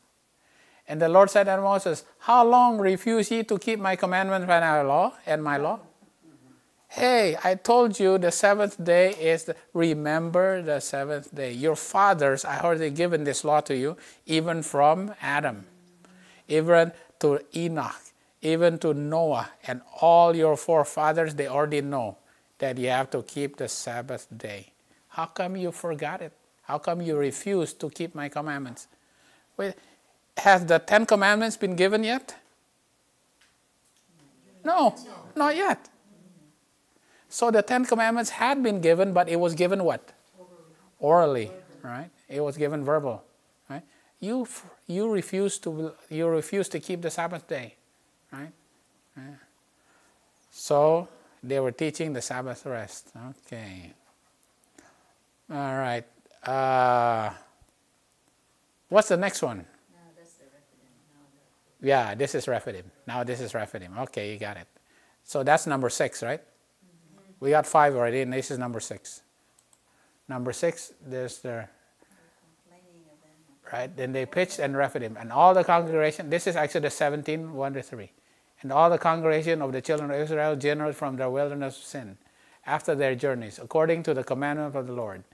And the Lord said unto Moses, how long refuse ye to keep my commandments and my law? Hey, I told you the 7th day is, remember the 7th day. Your fathers, I already given this law to you, even from Adam, even to Enoch, even to Noah, and all your forefathers, they already know that you have to keep the Sabbath day. How come you forgot it? How come you refuse to keep my commandments? Wait, has the 10 commandments been given yet? No, not yet. So the 10 commandments had been given, but it was given what? Orally, right? It was given verbal, right? You refuse to keep the Sabbath day, right? Yeah. So they were teaching the Sabbath rest. Okay. All right. What's the next one? No, that's the Rephidim. Yeah, this is Rephidim. Now this is Rephidim. Okay, you got it. So that's number 6, right? We got 5 already, and this is number 6. Number 6, there's the, right? Then they pitched and Rephidim. And all the congregation, this is Exodus 17, 1-3. And all the congregation of the children of Israel journeyed from their wilderness of sin, after their journeys, according to the commandment of the Lord,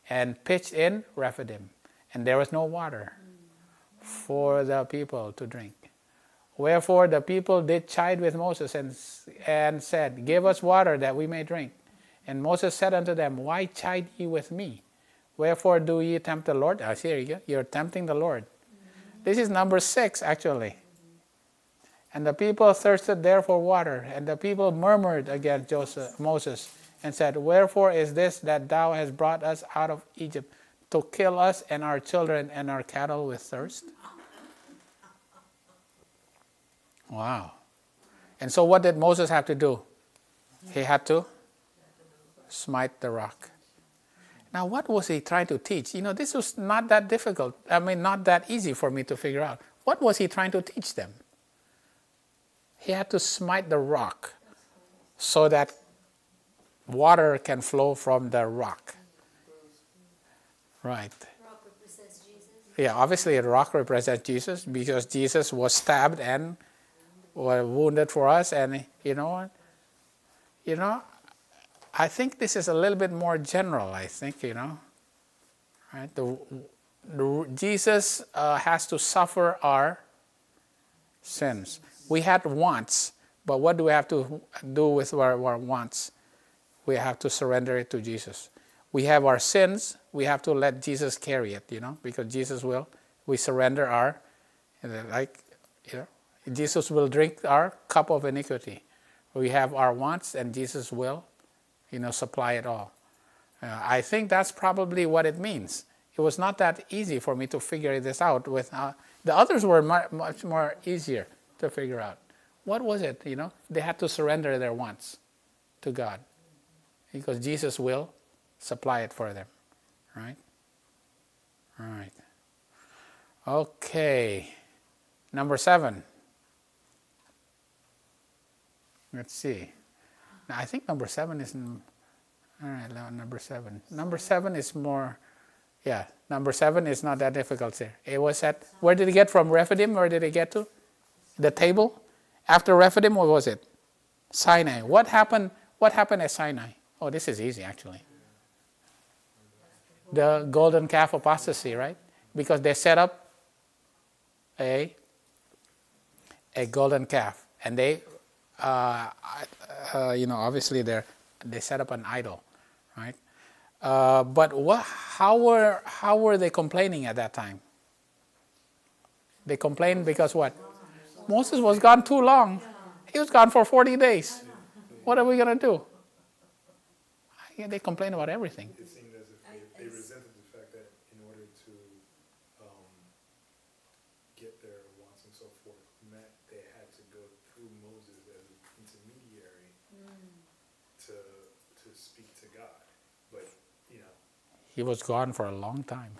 and pitched in Rephidim. And there was no water for the people to drink. Wherefore the people did chide with Moses and said, give us water that we may drink. And Moses said unto them, why chide ye with me? Wherefore do ye tempt the Lord? Here you go. You're tempting the Lord. This is number 6, actually. And the people thirsted there for water. And the people murmured against Moses and said, wherefore is this that thou hast brought us out of Egypt, to kill us and our children and our cattle with thirst? Wow. And so what did Moses have to do? He had to smite the rock. Now what was he trying to teach? This was not that difficult. Not that easy for me to figure out. What was he trying to teach them? He had to smite the rock so that water can flow from the rock. Right. Rock represents Jesus. Yeah, obviously the rock represents Jesus, because Jesus was stabbed and were wounded for us. And I think this is a little bit more general, I think, right? Jesus has to suffer our sins. We had wants, but what do we have to do with our wants? We have to surrender it to Jesus. We have our sins, we have to let Jesus carry it, because Jesus will. We surrender our, Jesus will drink our cup of iniquity. We have our wants, and Jesus will, supply it all. I think that's probably what it means. It was not that easy for me to figure this out. The others were much more easier to figure out. What was it? They had to surrender their wants to God, because Jesus will supply it for them, right? All right. Okay. Number 7. Let's see. Now, I think number 7 is, all right, number 7. Number 7 is more, number 7 is not that difficult here. It was where did it get from? Rephidim? Where did it get to? The table? After Rephidim, what was it? Sinai. What happened at Sinai? Oh, this is easy, actually. The golden calf apostasy, right? Because they set up a golden calf, and they obviously they set up an idol, right? But how were they complaining at that time? They complained because what? Moses was gone too long. He was gone for 40 days. What are we going to do? Yeah, they complain about everything. It seemed as if they resented the fact that in order to get their wants and so forth met, they had to go through Moses as an intermediary to speak to God. But, you know. He was gone for a long time.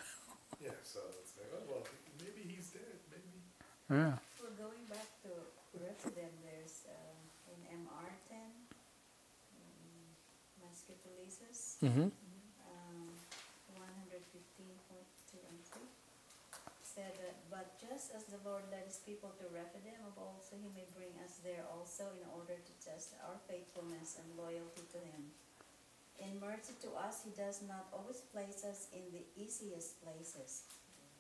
Yeah, so it's like, oh, well, maybe he's dead, maybe. Yeah. Well, going back to Rephidim, there's in MR10, Masculitis, 115.2 and 3, said that, but just as the Lord led his people to Rephidim, of also he may bring us there also in order to test our faithfulness and loyalty to him. In mercy to us, he does not always place us in the easiest places.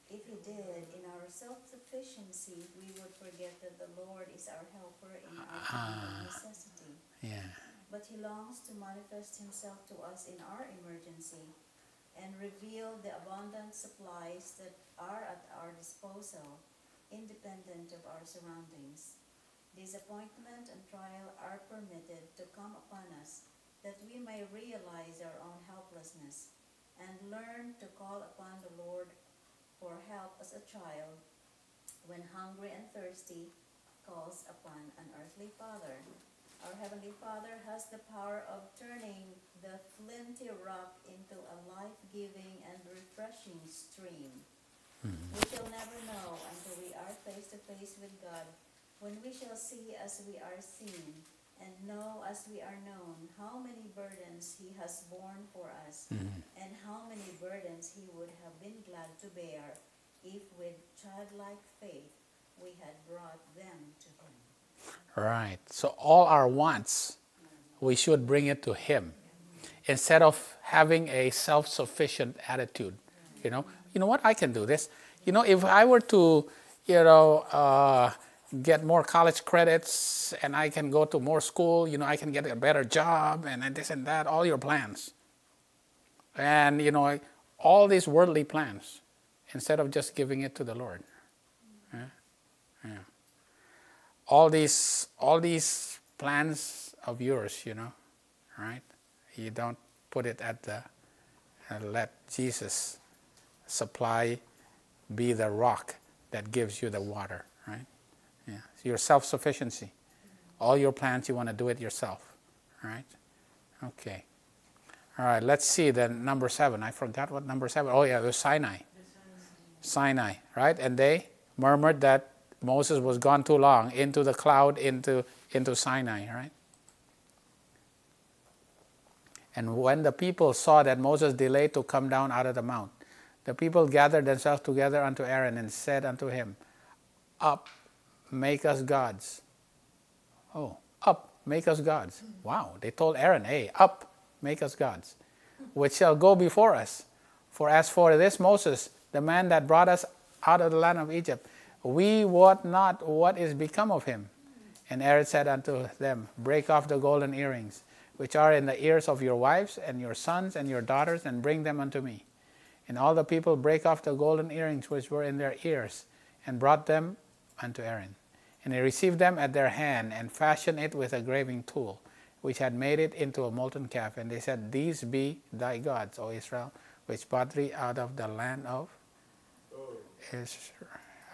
If he did, in our self-sufficiency, we would forget that the Lord is our helper in our time of necessity. Yeah. But he longs to manifest himself to us in our emergency and reveal the abundant supplies that are at our disposal, independent of our surroundings. Disappointment and trial are permitted to come upon us, that we may realize our own helplessness and learn to call upon the Lord for help as a child when hungry and thirsty calls upon an earthly father. Our Heavenly Father has the power of turning the flinty rock into a life-giving and refreshing stream. We shall never know until we are face to face with God, when we shall see as we are seen, and know as we are known how many burdens he has borne for us, and how many burdens he would have been glad to bear if with childlike faith we had brought them to him. Right. So all our wants, we should bring it to him instead of having a self-sufficient attitude. You know what, I can do this. If I were to, get more college credits and I can go to more school, I can get a better job and this and that, all your plans. And, all these worldly plans instead of just giving it to the Lord. Yeah. All these plans of yours, right? You don't put it at let Jesus be the rock that gives you the water, right? Yeah. So your self-sufficiency. All your plans, you want to do it yourself, right? Okay. All right, let's see then number 7. I forgot what number 7. Oh yeah, it was Sinai. Sinai, right? And they murmured that Moses was gone too long, into the cloud, into Sinai, right? And when the people saw that Moses delayed to come down out of the mount, the people gathered themselves together unto Aaron and said unto him, Up, make us gods. Oh, up, make us gods. Wow, they told Aaron, hey, up, make us gods, which shall go before us. For as for this Moses, the man that brought us out of the land of Egypt, we wot not what is become of him. And Aaron said unto them, Break off the golden earrings, which are in the ears of your wives and your sons and your daughters, and bring them unto me. And all the people brake off the golden earrings which were in their ears, and brought them unto Aaron. And he received them at their hand, and fashioned it with a graving tool, which had made it into a molten calf. And they said, These be thy gods, O Israel, which brought thee out of the land of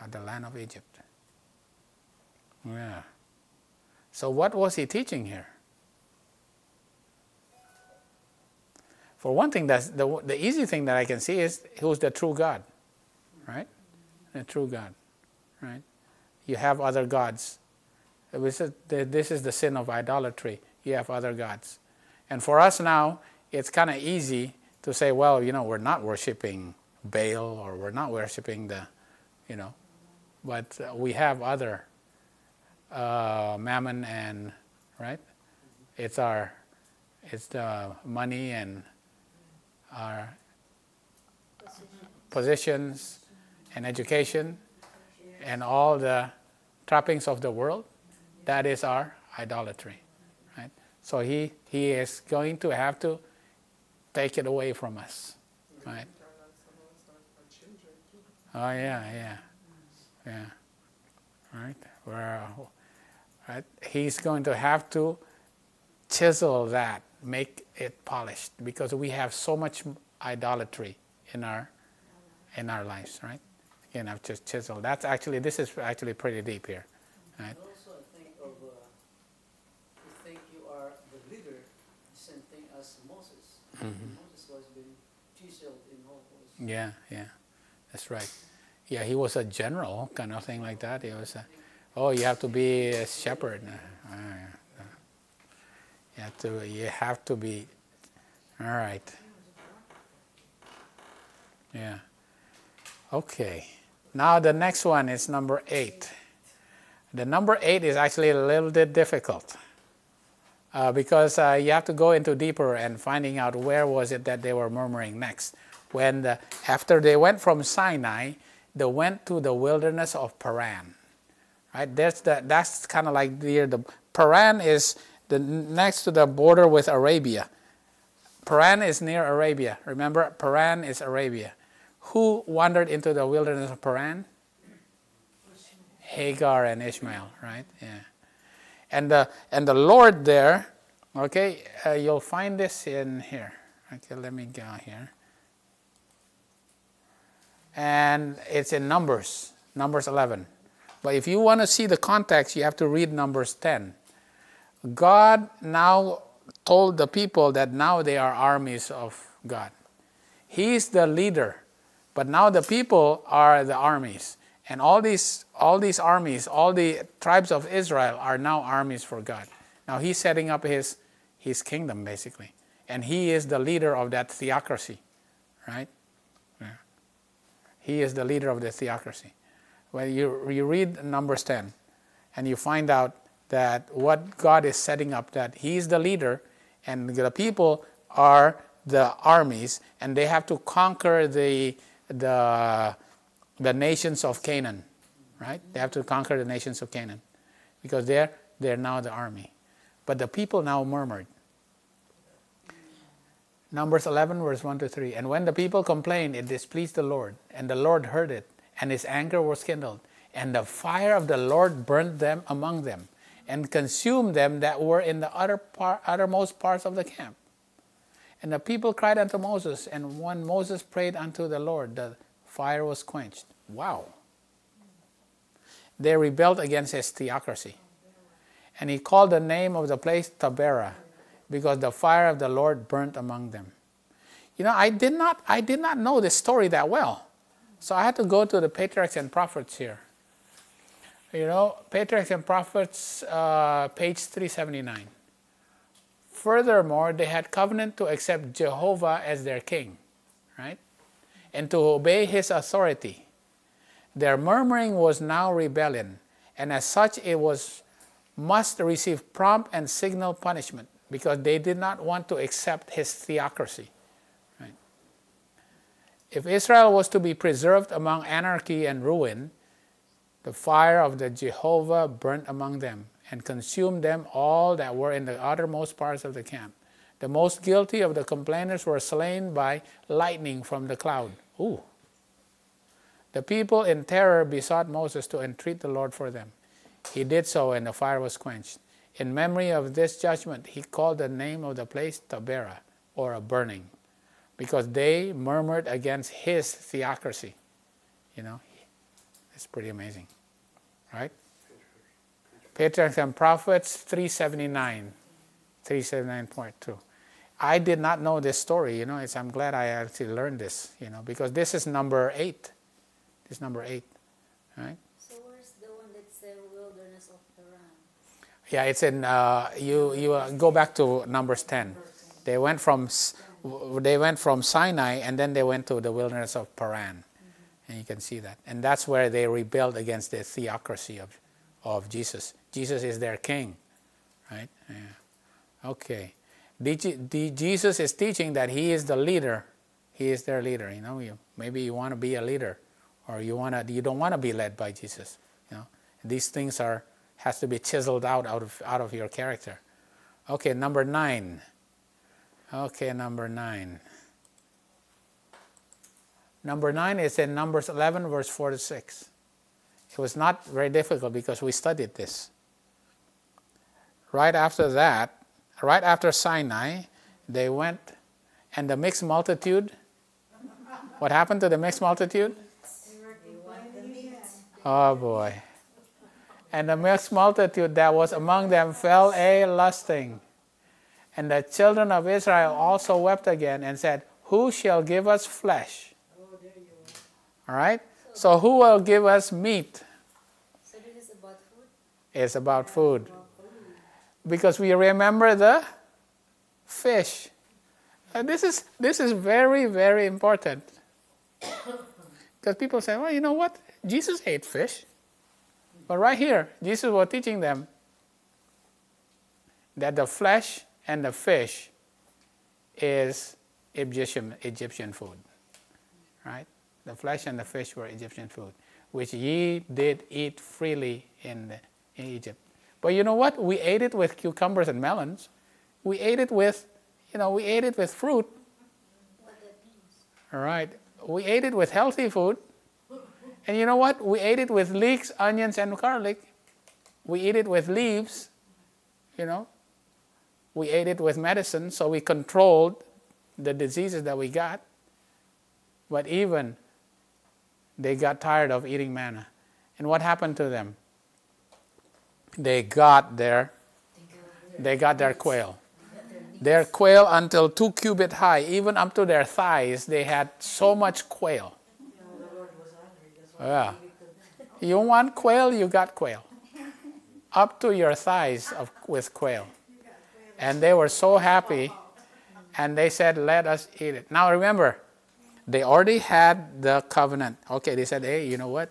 the land of Egypt. Yeah. So what was he teaching here? For one thing, that's the easy thing that I can see is who's the true God, right? The true God, right? You have other gods. This is the sin of idolatry. You have other gods. And for us now, it's kind of easy to say, well, we're not worshiping Baal, or we're not worshiping but we have other mammon, and right? It's the money and our positions and education and all the trappings of the world. That is our idolatry, right? So he is going to have to take it away from us, right? Oh yeah. Right? Right? He's going to have to chisel that, make it polished, because we have so much idolatry in our lives, right? Again, I've just chiseled. This is actually pretty deep here, right? And also, I think of you think you are the leader, the same thing as Moses. Moses was being chiseled in all ways. Yeah, that's right. Yeah, he was a general kind of thing like that. He was you have to be a shepherd. You have to be, all right. Yeah. Okay. Now the next one is number 8. The number 8 is actually a little bit difficult because you have to go into deeper and finding out where was it that they were murmuring next. After they went from Sinai, they went to the wilderness of Paran. Right? That's kind of like the Paran is next to the border with Arabia. Paran is near Arabia. Remember, Paran is Arabia. Who wandered into the wilderness of Paran? Hagar and Ishmael, right? Yeah. And the Lord there, okay, you'll find this in here. Okay, let me go here. And it's in Numbers 11. But if you want to see the context, you have to read Numbers 10. God now told the people that now they are armies of God. He's the leader, but now the people are the armies. And all these armies, all the tribes of Israel are now armies for God. Now he's setting up his kingdom, basically. And he is the leader of that theocracy, right? Yeah. He is the leader of the theocracy. When you read Numbers 10, and you find out that what God is setting up, that he's the leader, and the people are the armies, and they have to conquer the nations of Canaan, right? They have to conquer the nations of Canaan, because they're now the army. But the people now murmured. Numbers 11, verse 1-3. And when the people complained, it displeased the Lord, and the Lord heard it, and his anger was kindled, and the fire of the Lord burnt them among them, and consumed them that were in the uttermost parts of the camp. And the people cried unto Moses, and when Moses prayed unto the Lord, the fire was quenched. Wow. They rebelled against his theocracy. And he called the name of the place Taberah, because the fire of the Lord burnt among them. You know, I did not know this story that well. So I had to go to the Patriarchs and Prophets here. You know, Patriarchs and Prophets, page 379. Furthermore, they had covenant to accept Jehovah as their king, right? And to obey his authority. Their murmuring was now rebellion, and as such it must receive prompt and signal punishment, because they did not want to accept his theocracy. Right? If Israel was to be preserved among anarchy and ruin, the fire of the Jehovah burnt among them, and consumed them all that were in the uttermost parts of the camp. The most guilty of the complainers were slain by lightning from the cloud. Ooh. The people in terror besought Moses to entreat the Lord for them. He did so, and the fire was quenched. In memory of this judgment, he called the name of the place Taberah, or a burning, because they murmured against his theocracy. You know, it's pretty amazing, right? Patriarchs and Prophets 379.2. I did not know this story, you know. I'm glad I actually learned this, you know, because this is number 8. This is number 8, right? So where's the one that's the wilderness of Paran? Yeah, it's in. You go back to Numbers 10. They went from Sinai, and then they went to the wilderness of Paran, and you can see that. And that's where they rebelled against the theocracy of Jesus. Jesus is their king, right? Yeah. Okay. Jesus is teaching that he is the leader. He is their leader. You know, maybe you want to be a leader, or you don't want to be led by Jesus. You know, these things has to be chiseled out of your character. Okay, number 9. Okay, number 9. Number 9 is in Numbers 11, verse 4 to 6. It was not very difficult because we studied this. Right after that, right after Sinai, they went, and the mixed multitude, what happened to the mixed multitude? Oh boy. And the mixed multitude that was among them fell a lusting. And the children of Israel also wept again and said, who shall give us flesh? All right? So who will give us meat? So this is about food? It's about food. Because we remember the fish. This is very, very important. Because people say, well, you know what? Jesus ate fish. But right here, Jesus was teaching them that the flesh and the fish is Egyptian food. Right? The flesh and the fish were Egyptian food, which ye did eat freely in Egypt. But you know what? We ate it with cucumbers and melons. We ate it with, we ate it with fruit. What that means. All right. We ate it with healthy food. And you know what? We ate it with leeks, onions, and garlic. We eat it with leaves, We ate it with medicine, so we controlled the diseases that we got. But even they got tired of eating manna. And what happened to them? They got their quail. Their quail until 2 cubits high, even up to their thighs, they had so much quail. Yeah. You want quail, you got quail. Up to your thighs with quail. And they were so happy, and they said, let us eat it. Now remember, they already had the covenant. Okay, they said, hey, you know what?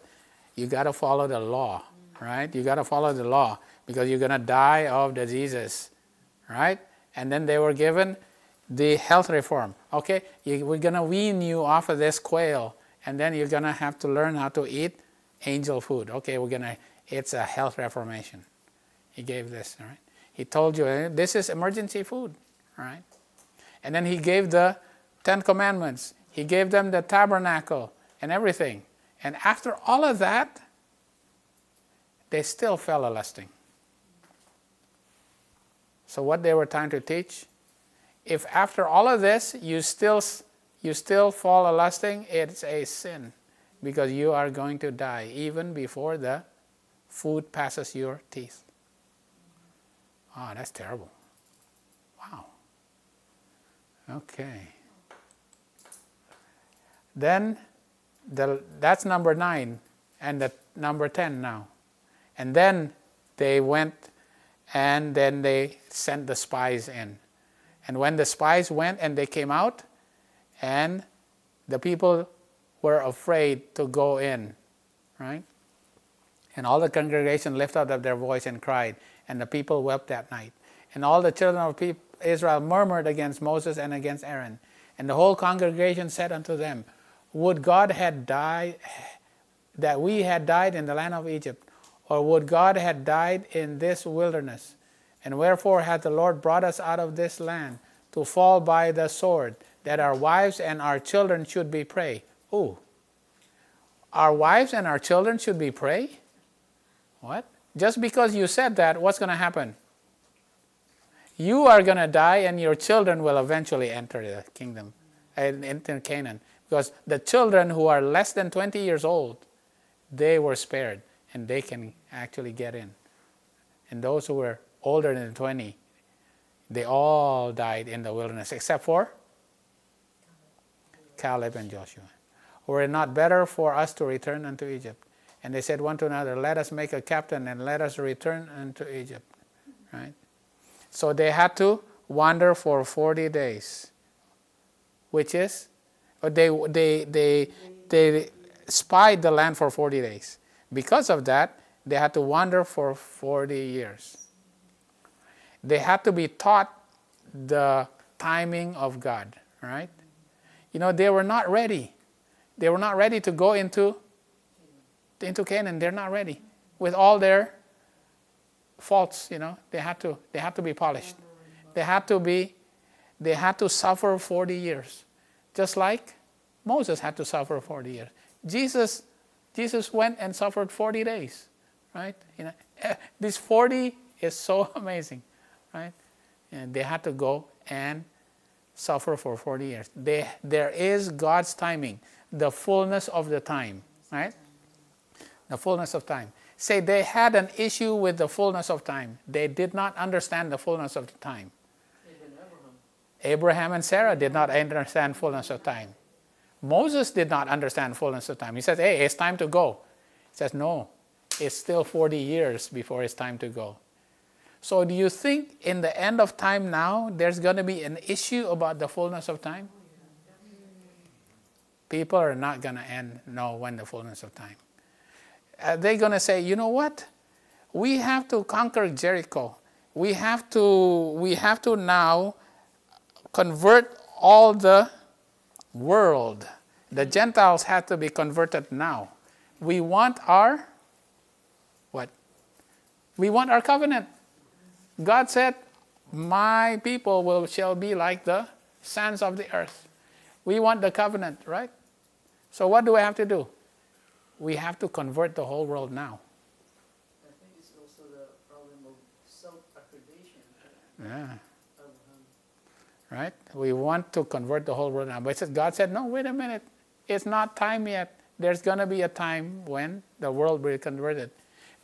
You got to follow the law, right? You got to follow the law because you're going to die of diseases, right? And then they were given the health reform. Okay, we're going to wean you off of this quail, and then you're going to have to learn how to eat angel food. Okay, it's a health reformation. He gave this, all right? He told you, this is emergency food, all right? And then he gave the 10 commandments. He gave them the tabernacle and everything. And after all of that, they still fell a lusting. So what they were trying to teach, if after all of this you still fall a lusting, it's a sin because you are going to die even before the food passes your teeth. Oh, that's terrible. Wow. Okay. Then that's number 9 and the number 10 now. And then they went and then they sent the spies in. And when the spies went and they came out, and the people were afraid to go in, right? And all the congregation lifted up their voice and cried, and the people wept that night. And all the children of Israel murmured against Moses and against Aaron. And the whole congregation said unto them, would God had died, that we had died in the land of Egypt, or would God had died in this wilderness? And wherefore hath the Lord brought us out of this land to fall by the sword, that our wives and our children should be prey? Ooh, our wives and our children should be prey? What? Just because you said that, what's going to happen? You are going to die and your children will eventually enter the kingdom, enter Canaan. Because the children who are less than 20 years old, they were spared and they can actually get in. And those who were older than 20, they all died in the wilderness except for Caleb and Joshua. Were it not better for us to return unto Egypt? And they said one to another, let us make a captain and let us return unto Egypt. Right? So they had to wander for 40 days, which is, they spied the land for 40 days. Because of that, they had to wander for 40 years. They had to be taught the timing of God, right? They were not ready. They were not ready to go into Canaan. They're not ready with all their faults. They had to be polished. They had to be they had to suffer 40 years, just like Moses had to suffer 40 years. Jesus went and suffered 40 days, right? This 40 is so amazing, right? And they had to go and suffer for 40 years. There is God's timing, the fullness of the time, right? The fullness of time. Say they had an issue with the fullness of time. They did not understand the fullness of the time. Even Abraham and Sarah did not understand fullness of time. Moses did not understand fullness of time. He says, hey, it's time to go. He says, no, it's still 40 years before it's time to go. So do you think in the end of time now, there's going to be an issue about the fullness of time? People are not going to know when the fullness of time. They're going to say, you know what? We have to conquer Jericho. We have to now convert all the world. The Gentiles have to be converted now. We want our what? We want our covenant. God said, my people shall be like the sands of the earth. We want the covenant, right? So what do we have to do? We have to convert the whole world now. I think it's also the problem of self-accreditation. Yeah. Right? We want to convert the whole world now. But God said, no, wait a minute. It's not time yet. There's going to be a time when the world will be converted.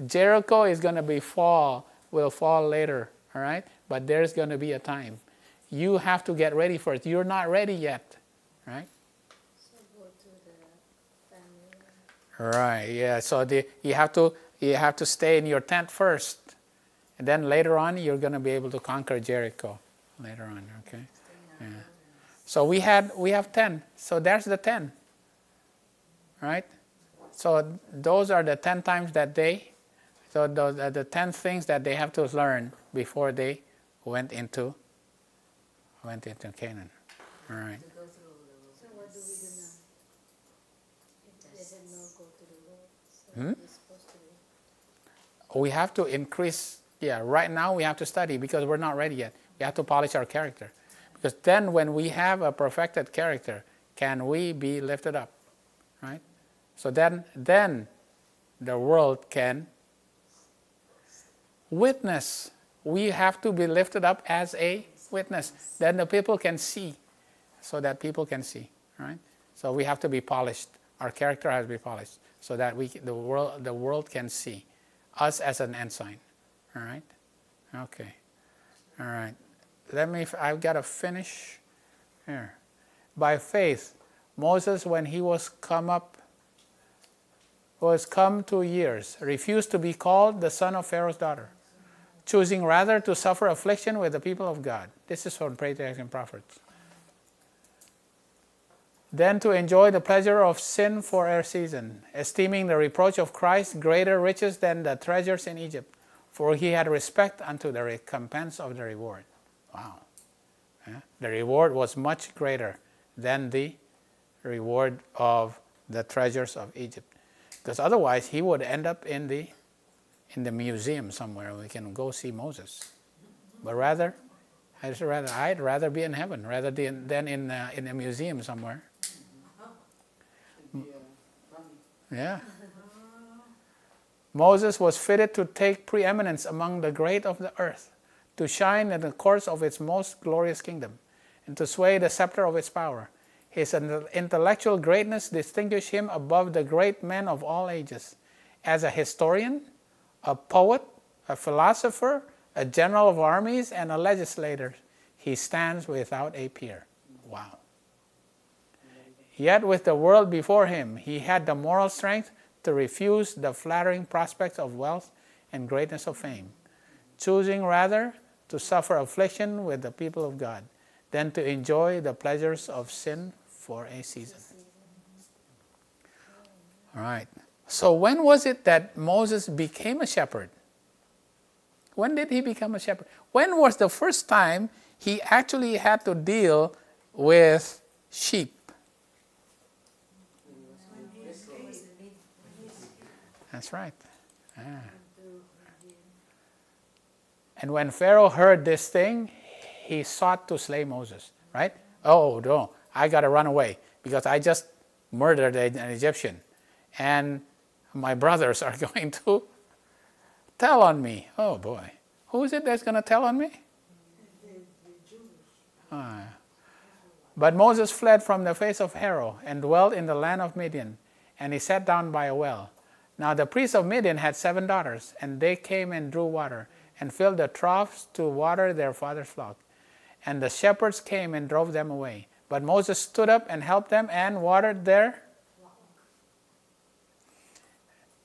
Jericho is going to will fall later, all right? But there's going to be a time. You have to get ready for it. You're not ready yet, right? So go to the family. Right, yeah. So you have to stay in your tent first. And then later on, you're going to be able to conquer Jericho later on, okay? Yeah. So we have 10. So there's the 10. Right? So those are the 10 times that those are the 10 things that they have to learn before they went into Canaan. All right. So what do we do now? If they did not go to the Lord, so what are we supposed to do? We have to increase, right now we have to study because we're not ready yet. We have to polish our character. Because then when we have a perfected character, can we be lifted up? Right? So then the world can witness. We have to be lifted up as a witness. Then the people can see, so that people can see. Right? So we have to be polished. Our character has to be polished, so that the world can see us as an ensign. All right? Okay. All right. I've got to finish here. By faith, Moses, when he was come to years, refused to be called the son of Pharaoh's daughter, choosing rather to suffer affliction with the people of God. This is from Patriarchs and Prophets. Then to enjoy the pleasure of sin for a season, esteeming the reproach of Christ greater riches than the treasures in Egypt, for he had respect unto the recompense of the reward. Wow. Yeah. The reward was much greater than the reward of the treasures of Egypt. Because otherwise he would end up in the museum somewhere. We can go see Moses. But I'd rather be in heaven rather than in a museum somewhere. Yeah. Moses was fitted to take preeminence among the great of the earth, to shine in the course of its most glorious kingdom, and to sway the scepter of its power. His intellectual greatness distinguished him above the great men of all ages. As a historian, a poet, a philosopher, a general of armies, and a legislator, he stands without a peer. Wow. Yet with the world before him, he had the moral strength to refuse the flattering prospects of wealth and greatness of fame, choosing rather to suffer affliction with the people of God than to enjoy the pleasures of sin for a season. All right. So when was it that Moses became a shepherd? When did he become a shepherd? When was the first time he actually had to deal with sheep? That's right. And when Pharaoh heard this thing, he sought to slay Moses, right? Oh, no, I got to run away because I just murdered an Egyptian. And my brothers are going to tell on me. Oh, boy. Who is it that's going to tell on me? But Moses fled from the face of Pharaoh and dwelt in the land of Midian, and he sat down by a well. Now the priests of Midian had 7 daughters, and they came and drew water, and filled the troughs to water their father's flock. And the shepherds came and drove them away. But Moses stood up and helped them and watered their flock.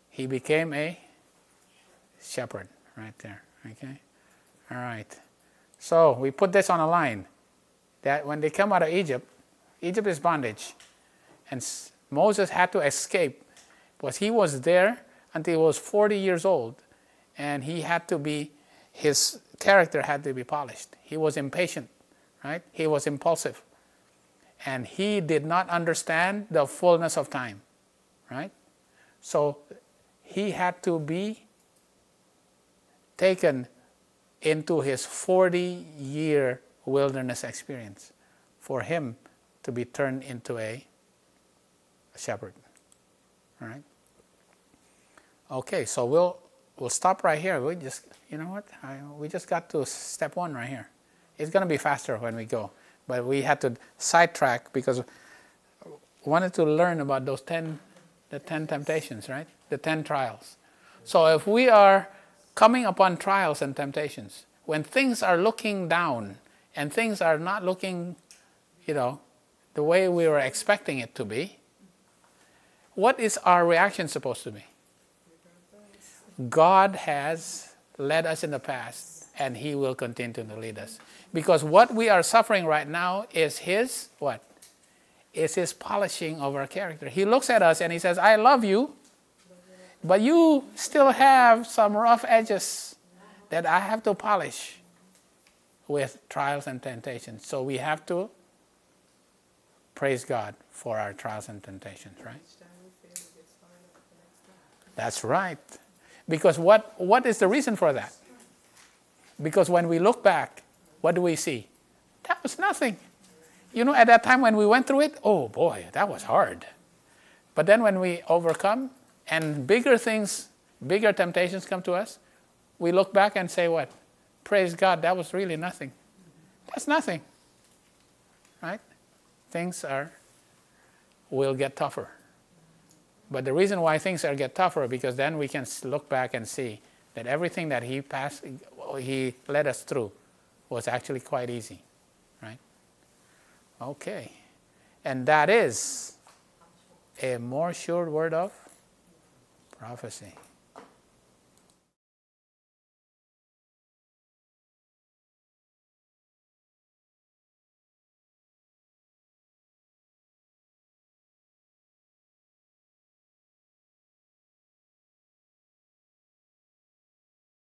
He became a shepherd right there. Okay? All right. So we put this on a line. That when they come out of Egypt, Egypt is bondage. And Moses had to escape because he was there until he was 40 years old. And he had to be, his character had to be polished. He was impatient, right? He was impulsive. And he did not understand the fullness of time, right? So he had to be taken into his 40-year wilderness experience for him to be turned into a shepherd. All right. Okay, so we'll stop right here. We just, you know what? We just got to step 1 right here. It's going to be faster when we go, but we had to sidetrack because we wanted to learn about the 10 temptations, right? The 10 trials. So if we are coming upon trials and temptations, when things are looking down and things are not looking, the way we were expecting it to be, what is our reaction supposed to be? God has led us in the past, and he will continue to lead us. Because what we are suffering right now is his, what? Is his polishing of our character. He looks at us and he says, I love you, but you still have some rough edges that I have to polish with trials and temptations. So we have to praise God for our trials and temptations, right? That's right. Because what is the reason for that? Because when we look back, what do we see? That was nothing. At that time when we went through it, oh boy, that was hard. But then when we overcome and bigger things, bigger temptations come to us, we look back and say what? Praise God, that was really nothing. That's nothing. Right? Things will get tougher. But the reason why things get tougher, because then we can look back and see that everything that he led us through was actually quite easy. Right? Okay. And that is a more sure word of prophecy.